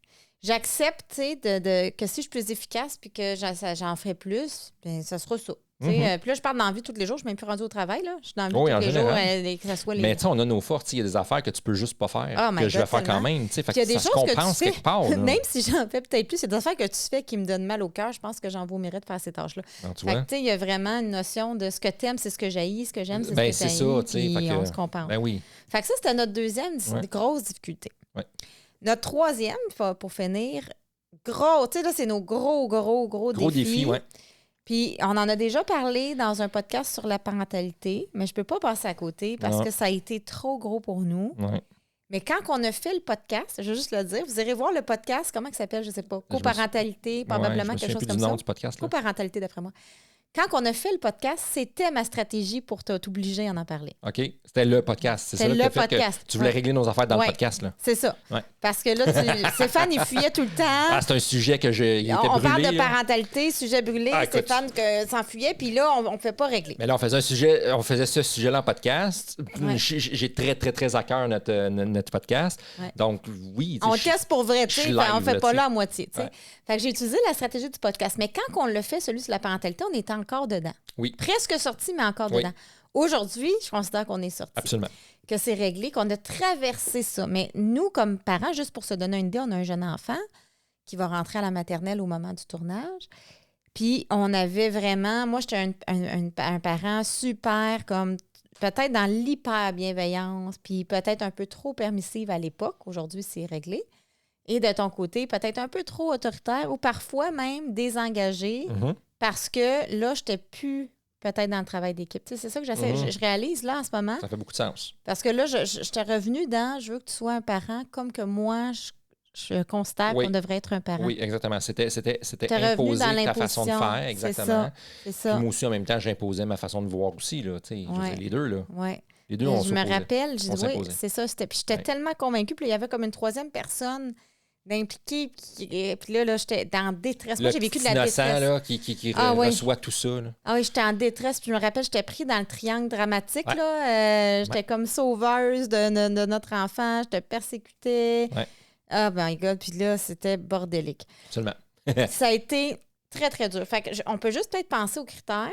J'accepte, tu sais, que si je suis plus efficace puis que j'en ferai plus, bien, ça sera ça. Puis là, je parle dans la vie tous les jours. Je ne suis même plus rendue au travail. Là. Je suis dans la vie tous les jours. Que ça soit mais tu sais, on a nos forces. Il y a des affaires que tu peux juste pas faire, que je vais faire quand même. Fait il y a des choses que tu fais, quelque part. même si j'en fais peut-être plus, il y a des affaires que tu fais qui me donnent mal au cœur. Je pense que j'en vomirais de faire ces tâches-là. Il y a vraiment une notion de ce que tu aimes, c'est ce que j'haïs. Ce que j'aime, c'est ce que j'haïs. Puis on se compense. Ben oui. Fait que ça, c'était notre deuxième grosse difficulté. Ouais. Notre troisième, pour finir, gros, tu sais, là, c'est nos gros défis. Ouais. Puis, on en a déjà parlé dans un podcast sur la parentalité, mais je ne peux pas passer à côté parce que ça a été trop gros pour nous. Ouais. Mais quand on a fait le podcast, je vais juste le dire, vous irez voir le podcast, comment il s'appelle, je ne sais pas, coparentalité, probablement quelque chose comme ça. Du podcast, coparentalité, d'après moi. Quand on a fait le podcast, c'était ma stratégie pour t'obliger à en parler. OK. C'était le podcast. C'est ça le podcast. Tu voulais régler nos affaires dans le podcast. Là. C'est ça. Ouais. Parce que là, Stéphane, il fuyait tout le temps. Ah, c'est un sujet que il était brûlé. On parle de parentalité, sujet brûlé. Stéphane s'enfuyait, puis là, on ne fait pas régler. Mais là, on faisait ce sujet-là en podcast. Ouais. J'ai très, très, très à cœur notre podcast. Ouais. Donc, oui. On teste pour vrai, tu sais. On ne fait pas là à moitié. Ouais. Fait que j'ai utilisé la stratégie du podcast. Mais quand on le fait, celui sur la parentalité, on est encore dedans. Oui. Presque sorti, mais encore dedans. Aujourd'hui, je considère qu'on est sorti. Absolument. Que c'est réglé, qu'on a traversé ça. Mais nous, comme parents, juste pour se donner une idée, on a un jeune enfant qui va rentrer à la maternelle au moment du tournage. Puis, on avait vraiment... Moi, j'étais un parent super, comme peut-être dans l'hyper-bienveillance, puis peut-être un peu trop permissive à l'époque. Aujourd'hui, c'est réglé. Et de ton côté, peut-être un peu trop autoritaire ou parfois même désengagé parce que là, je n'étais plus peut-être dans le travail d'équipe. Tu sais, c'est ça que j'essaie. Je réalise là en ce moment. Ça fait beaucoup de sens. Parce que là, je t'ai revenu dans je veux que tu sois un parent comme que moi, je constate qu'on devrait être un parent. Oui, exactement. C'était imposer ta façon de faire. Exactement. C'est ça. Puis moi aussi, en même temps, j'imposais ma façon de voir aussi. Là, les deux. Là. Ouais. Les deux, on je me rappelle, j'ai dit oui, c'est ça. Puis j'étais tellement convaincue. Puis il y avait comme une troisième personne d'impliquer. Puis là, j'étais dans détresse. Moi, j'ai vécu de la détresse. Là, qui reçoit tout ça. Là. Ah oui, j'étais en détresse. Puis je me rappelle, j'étais pris dans le triangle dramatique. Là. J'étais comme sauveuse de notre enfant. J'étais persécutée. Ouais. Ah ben, God. Puis là, c'était bordélique. Absolument. Ça a été très, très dur. Fait que on peut juste peut-être penser aux critères.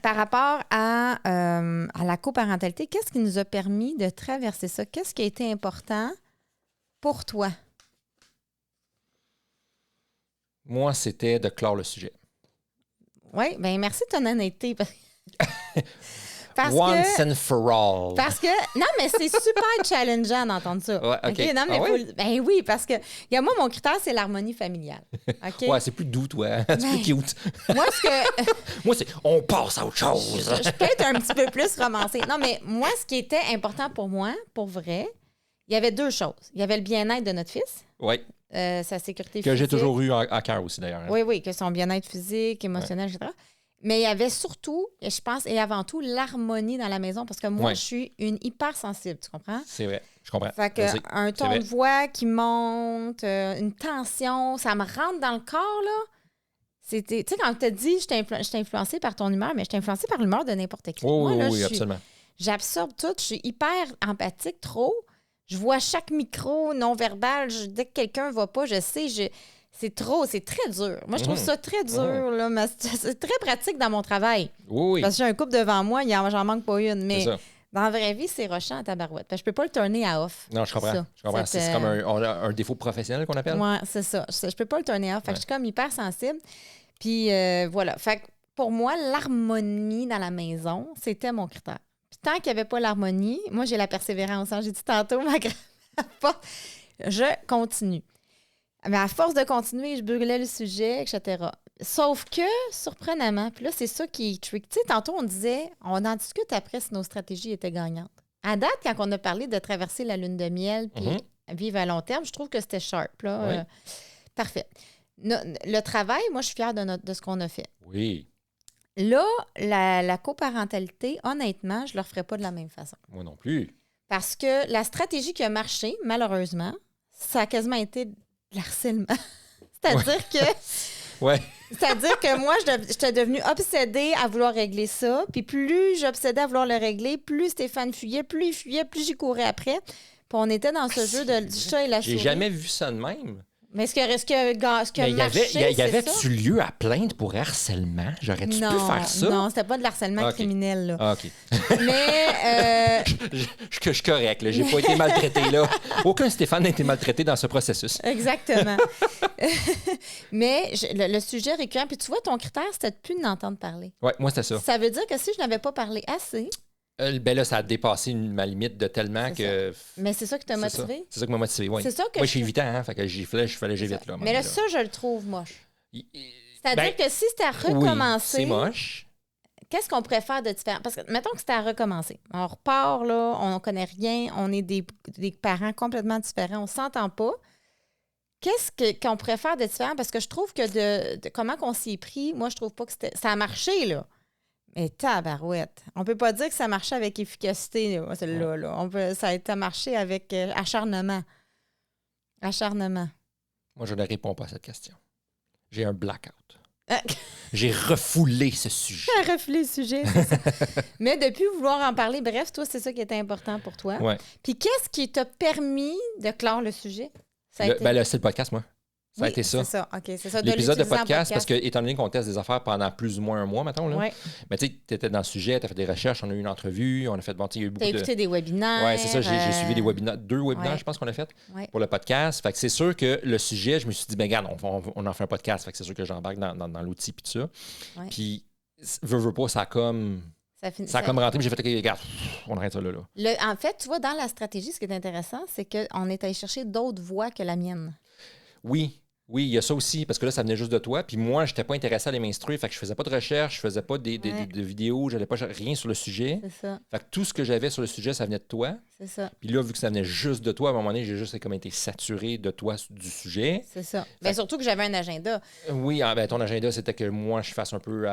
Par rapport à la coparentalité, qu'est-ce qui nous a permis de traverser ça? Qu'est-ce qui a été important pour toi? Moi, c'était de clore le sujet. Oui, bien merci de ton honnêteté. Once and for all. Parce que, non, mais c'est super challengeant d'entendre ça. Ouais, OK. Non, mais ben oui, parce que, moi, mon critère, c'est l'harmonie familiale. OK? Ouais, c'est plus doux, toi. C'est plus cute. Moi, moi, c'est on passe à autre chose. Je peux être un petit peu plus romancée. Non, mais moi, ce qui était important pour moi, pour vrai, il y avait deux choses. Il y avait le bien-être de notre fils. Oui. Sa sécurité physique. Que j'ai toujours eu à cœur aussi, d'ailleurs. Hein. Oui, que son bien-être physique, émotionnel, etc. Mais il y avait surtout, et je pense, et avant tout, l'harmonie dans la maison. Parce que moi, je suis une hypersensible, tu comprends? C'est vrai, je comprends. Fait que un ton de voix qui monte, une tension, ça me rentre dans le corps, là. Tu sais, quand tu te dis, je t'ai influencée par ton humeur, mais je t'ai influencée par l'humeur de n'importe qui. Oh, moi, là, oui, absolument. J'absorbe tout, je suis hyper empathique, trop. Je vois chaque micro non-verbal. Dès que quelqu'un ne va pas, je sais, c'est trop, c'est très dur. Moi, je trouve ça très dur. Là, mais c'est très pratique dans mon travail. Oui. Parce que j'ai un couple devant moi, j'en manque pas une. Mais dans la vraie vie, c'est rushant à tabarouette. Parce que je peux pas le tourner à off. Non, je comprends. C'est comme un défaut professionnel qu'on appelle. Oui, c'est ça. Je peux pas le tourner à off. Fait que je suis comme hyper sensible. Puis voilà. Fait que pour moi, l'harmonie dans la maison, c'était mon critère. Puis tant qu'il n'y avait pas l'harmonie, moi, j'ai la persévérance. J'ai dit tantôt, je continue. Mais à force de continuer, je brûlais le sujet, etc. Sauf que, surprenamment, puis là, c'est ça qui est trick. Tu sais, tantôt, on disait, on en discute après si nos stratégies étaient gagnantes. À date, quand on a parlé de traverser la lune de miel puis vivre à long terme, je trouve que c'était sharp. Là. Oui. Parfait. Le travail, moi, je suis fière de ce qu'on a fait. Oui. Là, la coparentalité, honnêtement, je ne le referais pas de la même façon. Moi non plus. Parce que la stratégie qui a marché, malheureusement, ça a quasiment été de l'harcèlement. C'est-à-dire que... Ouais. C'est-à-dire que moi, j'étais devenue obsédée à vouloir régler ça. Puis plus j'obsédais à vouloir le régler, plus Stéphane fuyait, plus il fuyait, plus j'y courais après. Puis on était dans ce jeu de chat et la souris. J'ai jamais vu ça de même. Mais ce que il y avait-tu lieu à plainte pour harcèlement? J'aurais-tu pu faire ça? Non, c'était pas de l'harcèlement criminel. Là. Ah, OK. Mais... Je suis correct. Là. J'ai pas été maltraité là. Aucun Stéphane n'a été maltraité dans ce processus. Exactement. Mais le sujet récurrent, puis tu vois, ton critère, c'était de plus d'entendre parler. Oui, moi, c'était ça. Ça veut dire que si je n'avais pas parlé assez... ben là, ça a dépassé ma limite de tellement que... Mais c'est ça qui t'a motivé? C'est ça qui m'a motivé, oui. C'est ça que moi, je suis évitant, hein, fait que il fallait que j'aille vite. Là, mais là, ça, je le trouve moche. C'est-à-dire que si c'était à recommencer... Oui, c'est moche. Qu'est-ce qu'on pourrait faire de différent? Parce que, mettons que c'était à recommencer. On repart, là, on ne connaît rien, on est des parents complètement différents, on ne s'entend pas. Qu'est-ce qu'on pourrait faire de différent? Parce que je trouve que de comment qu'on s'y est pris, moi, je trouve pas que ça a marché, là. Mais tabarouette. On peut pas dire que ça marchait avec efficacité, là, celle-là. Là. Ça a marché avec acharnement. Acharnement. Moi, je ne réponds pas à cette question. J'ai un blackout. J'ai refoulé ce sujet. Refoulé le sujet, c'est ça. Mais depuis vouloir en parler, bref, toi, c'est ça qui était important pour toi. Ouais. Puis qu'est-ce qui t'a permis de clore le sujet? C'est le podcast, moi. Ça a été ça. C'est ça, OK, c'est ça. L'épisode de podcast, parce que, étant donné qu'on teste des affaires pendant plus ou moins un mois, mettons, là. Ouais. Mais tu sais, tu étais dans le sujet, tu as fait des recherches, on a eu une entrevue, on a fait, bon, il y a eu beaucoup de... écouté des webinaires. Oui, c'est ça, j'ai suivi des webinaires, 2 webinaires, je pense qu'on a fait pour le podcast. Fait que c'est sûr que le sujet, je me suis dit, ben regarde, on en fait un podcast, fait que c'est sûr que j'embarque dans l'outil puis tout ça. Ouais. Puis, veux pas, ça a comme... Ça a comme rentré, puis j'ai fait, OK, regarde, on arrête ça là. En fait, tu vois, dans la stratégie, ce qui est intéressant, c'est qu'on est allé chercher d'autres voix que la mienne. Oui, il y a ça aussi, parce que là, ça venait juste de toi. Puis moi, je n'étais pas intéressé à les m'instruire. Fait que je faisais pas de recherche, je faisais pas de vidéos, je n'avais pas rien sur le sujet. C'est ça. Fait que tout ce que j'avais sur le sujet, ça venait de toi. C'est ça. Puis là, vu que ça venait juste de toi, à un moment donné, j'ai juste comme été saturé de toi du sujet. C'est ça. Mais surtout que j'avais un agenda. Oui, ton agenda, c'était que moi, je fasse un peu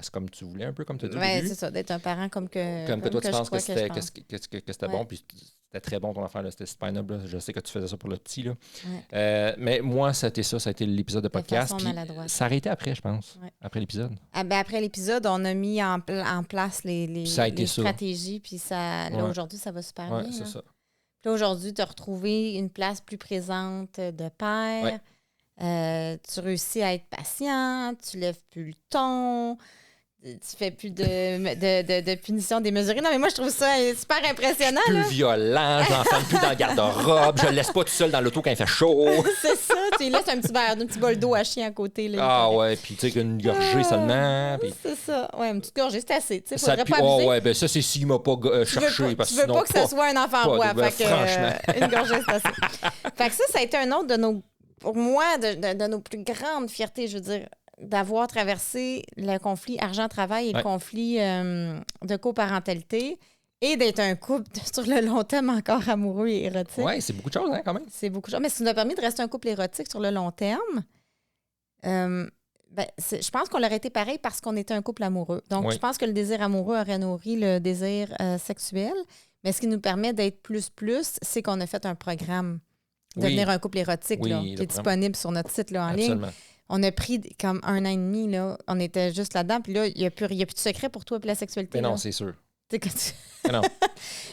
c'est comme tu voulais, un peu comme tu as dit au début. C'est ça, d'être un parent comme que toi, tu penses que c'était bon, puis c'était très bon ton affaire, c'était Spine-Up. Je sais que tu faisais ça pour le petit. Là. Ouais. Mais moi, ça a été l'épisode de podcast. Ça a arrêté après, je pense, après l'épisode. Après l'épisode, on a mis en place les stratégies, puis là, aujourd'hui, ça va super bien. C'est ça. Puis là, aujourd'hui, tu as retrouvé une place plus présente de père. Tu réussis à être patient, tu lèves plus le ton. Tu fais plus de punition démesurée. Non, mais moi, je trouve ça super impressionnant. Je suis plus violent, je n'enferme plus dans le garde-robe, je le laisse pas tout seul dans l'auto quand il fait chaud. C'est ça, tu laisses un petit bol d'eau à chien à côté. Là, puis tu sais, une gorgée seulement. Puis... C'est ça, une petite gorgée, c'est assez. Tu sais, faudrait pas abuser. Ça, c'est s'il m'a pas cherché. Tu veux pas que ce soit un enfant roi. Franchement. Une gorgée, c'est assez. Fait que ça a été un autre pour moi, de nos plus grandes fiertés, je veux dire, d'avoir traversé le conflit argent-travail et le conflit de coparentalité et d'être un couple sur le long terme encore amoureux et érotique. Oui, c'est beaucoup de choses, quand même. C'est beaucoup de choses. Mais ça nous a permis de rester un couple érotique sur le long terme. Je pense qu'on l'aurait été pareil parce qu'on était un couple amoureux. Donc, je pense que le désir amoureux aurait nourri le désir sexuel. Mais ce qui nous permet d'être plus, c'est qu'on a fait un programme devenir un couple érotique là, qui est disponible sur notre site là, en ligne. On a pris comme 1 an et demi, là. On était juste là-dedans. Puis là, il n'y a plus de secret pour toi et la sexualité. Mais non, c'est sûr. Non.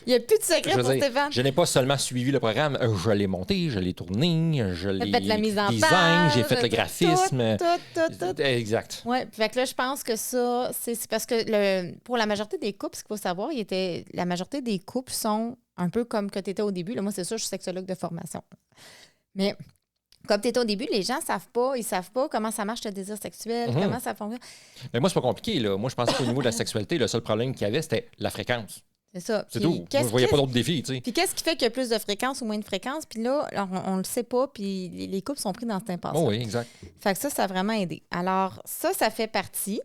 Il n'y a plus de secret pour Stéphane. Je n'ai pas seulement suivi le programme, je l'ai monté, je l'ai tourné, je l'ai fait la mise en design, j'ai fait le graphisme. Tout. Exact. Oui, fait que là, je pense que ça, c'est parce que pour la majorité des couples, ce qu'il faut savoir, la majorité des couples sont un peu comme que tu étais au début. Là, moi, c'est sûr, je suis sexologue de formation. Mais comme tu étais au début, les gens ils savent pas comment ça marche le désir sexuel, comment ça fonctionne. Mais moi, c'est pas compliqué. Là. Moi, je pensais qu'au niveau de la sexualité, le seul problème qu'il y avait, c'était la fréquence. C'est ça. C'est Puis tout. Moi, je ne voyais pas d'autres défis, tu sais. Puis qu'est-ce qui fait qu'il y a plus de fréquence ou moins de fréquence? Puis là, on le sait pas, puis les couples sont pris dans cette impasse. Oh, oui, exact. Fait que ça a vraiment aidé. Alors, ça fait partie.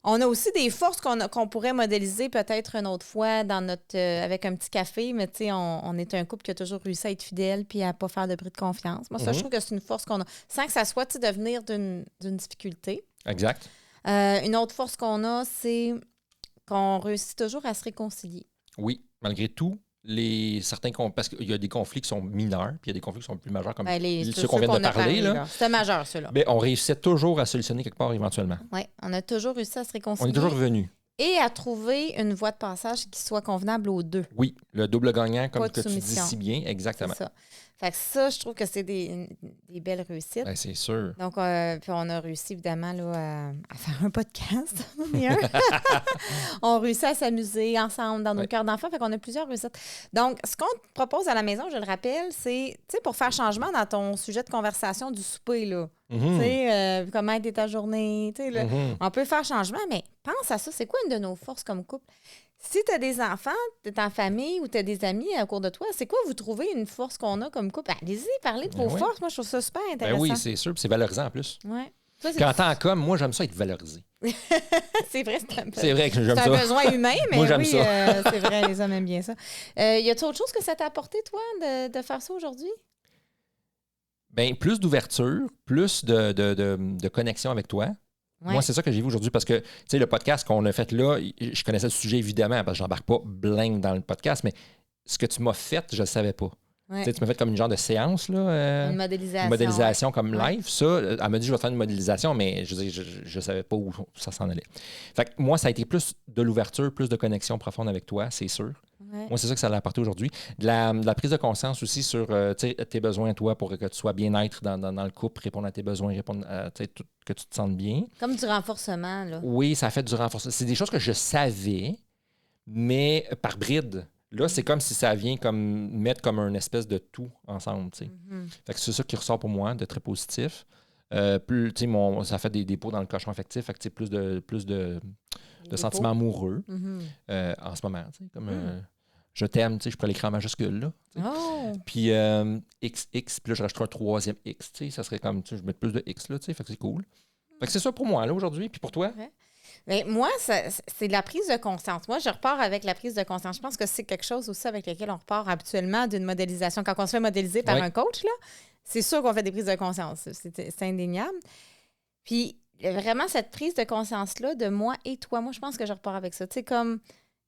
On a aussi des forces qu'on pourrait modéliser peut-être une autre fois dans notre avec un petit café, mais tu sais, on est un couple qui a toujours réussi à être fidèle puis à pas faire de bris de confiance. Moi, ça, je trouve que c'est une force qu'on a, sans que ça soit tu sais, devenir d'une difficulté. Exact. Une autre force qu'on a, c'est qu'on réussit toujours à se réconcilier. Oui, malgré tout, parce qu'il y a des conflits qui sont mineurs, puis il y a des conflits qui sont plus majeurs, comme ceux qu'on vient de parler. Là. C'était majeur, ceux-là. Ben, on réussissait toujours à solutionner quelque part éventuellement. Oui, on a toujours réussi à se réconcilier. On est toujours revenus. Et à trouver une voie de passage qui soit convenable aux deux. Oui, le double gagnant, comme que tu dis soumission. si bien, exactement. C'est ça. Fait que ça, je trouve que c'est des belles réussites. Ben, c'est sûr. Donc, puis on a réussi évidemment là, à faire un podcast. On réussit à s'amuser ensemble dans nos cœurs d'enfants. Fait qu'on a plusieurs réussites. Donc, ce qu'on te propose à la maison, je le rappelle, c'est, tu sais, pour faire changement dans ton sujet de conversation du souper, là. Tu sais, comment était ta journée, tu sais, là, on peut faire changement, mais pense à ça. C'est quoi une de nos forces comme couple? Si tu as des enfants, tu es en famille ou tu as des amis à court de toi, c'est quoi vous trouvez une force qu'on a comme couple? Allez-y, parlez de vos forces. Moi, je trouve ça super intéressant. Ben oui, c'est sûr. Puis c'est valorisant en plus. Ouais. Quand en tant qu'homme, moi, j'aime ça être valorisé. C'est vrai, c'est vrai que j'aime ça. C'est un besoin humain, mais moi, j'aime oui, ça. c'est vrai, les hommes aiment bien ça. Y a-t-il autre chose que ça t'a apporté, toi, de faire ça aujourd'hui? Bien, plus d'ouverture, plus de connexion avec toi. Ouais. Moi, c'est ça que j'ai vu aujourd'hui parce que, tu sais, le podcast qu'on a fait là, je connaissais le sujet évidemment parce que j'embarque pas bling dans le podcast, mais ce que tu m'as fait, je le savais pas. Ouais. Tu m'as fait comme une genre de séance, là. Une modélisation. Une modélisation comme live. Ça, elle m'a dit, je vais te faire une modélisation, mais je savais pas où ça s'en allait. Fait que moi, ça a été plus de l'ouverture, plus de connexion profonde avec toi, c'est sûr. Ouais. Moi, c'est ça que ça l'a apporté aujourd'hui. De la prise de conscience aussi sur tes besoins, toi, pour que tu sois bien-être dans le couple, répondre à tes besoins, répondre à que tu te sentes bien. Comme du renforcement, là. Oui, ça a fait du renforcement. C'est des choses que je savais, mais par bride. Là, c'est comme si ça vient comme mettre comme une espèce de tout ensemble. Fait que c'est ça qui ressort pour moi, de très positif. Ça fait des dépôts dans le cochon affectif, fait que plus de sentiments amoureux en ce moment. Comme je t'aime, je pourrais l'écrire en majuscule là. Oh. Puis XX, puis là, je rajouterai un troisième X. Ça serait comme, je mets plus de X là, fait que c'est cool. Fait que c'est ça pour moi là aujourd'hui. Puis pour toi? Ouais. Mais moi, c'est la prise de conscience. Moi, je repars avec la prise de conscience. Je pense que c'est quelque chose aussi avec lequel on repart habituellement d'une modélisation. Quand on se fait modéliser par un coach, là, c'est sûr qu'on fait des prises de conscience. C'est indéniable. Puis, vraiment, cette prise de conscience-là de moi et toi, moi, je pense que je repars avec ça. Tu sais, comme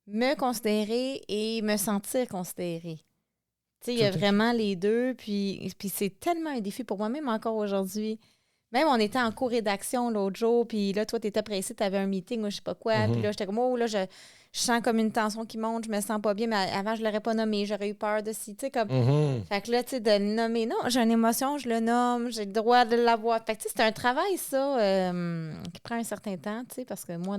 me considérer et me sentir considérée. Tu sais, il y a vraiment les deux. Puis c'est tellement un défi pour moi, même encore aujourd'hui. Même, on était en co-rédaction l'autre jour, puis là, toi, t'étais pressé, t'avais un meeting ou je sais pas quoi, puis là, j'étais comme, oh, là, je sens comme une tension qui monte, je me sens pas bien, mais avant, je l'aurais pas nommé, j'aurais eu peur de si, tu sais, comme... Fait que là, tu sais, de le nommer, non, j'ai une émotion, je le nomme, j'ai le droit de l'avoir. Fait que, tu sais, c'est un travail, ça, qui prend un certain temps, tu sais, parce que moi,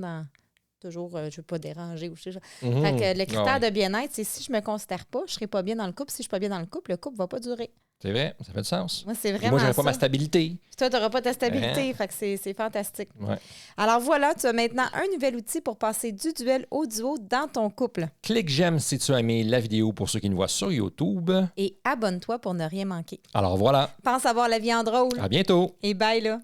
toujours, je veux pas déranger ou je sais pas. Fait que le critère de bien-être, c'est si je me considère pas, je serai pas bien dans le couple. Si je suis pas bien dans le couple va pas durer. C'est vrai, ça fait du sens. Moi, c'est vraiment moi, j'aurais pas ma stabilité. Puis toi, tu n'auras pas ta stabilité. Fait que c'est fantastique. Ouais. Alors voilà, tu as maintenant un nouvel outil pour passer du duel au duo dans ton couple. Clique j'aime si tu as aimé la vidéo pour ceux qui nous voient sur YouTube. Et abonne-toi pour ne rien manquer. Alors voilà. Pense avoir la vie en drôle. À bientôt. Et bye là.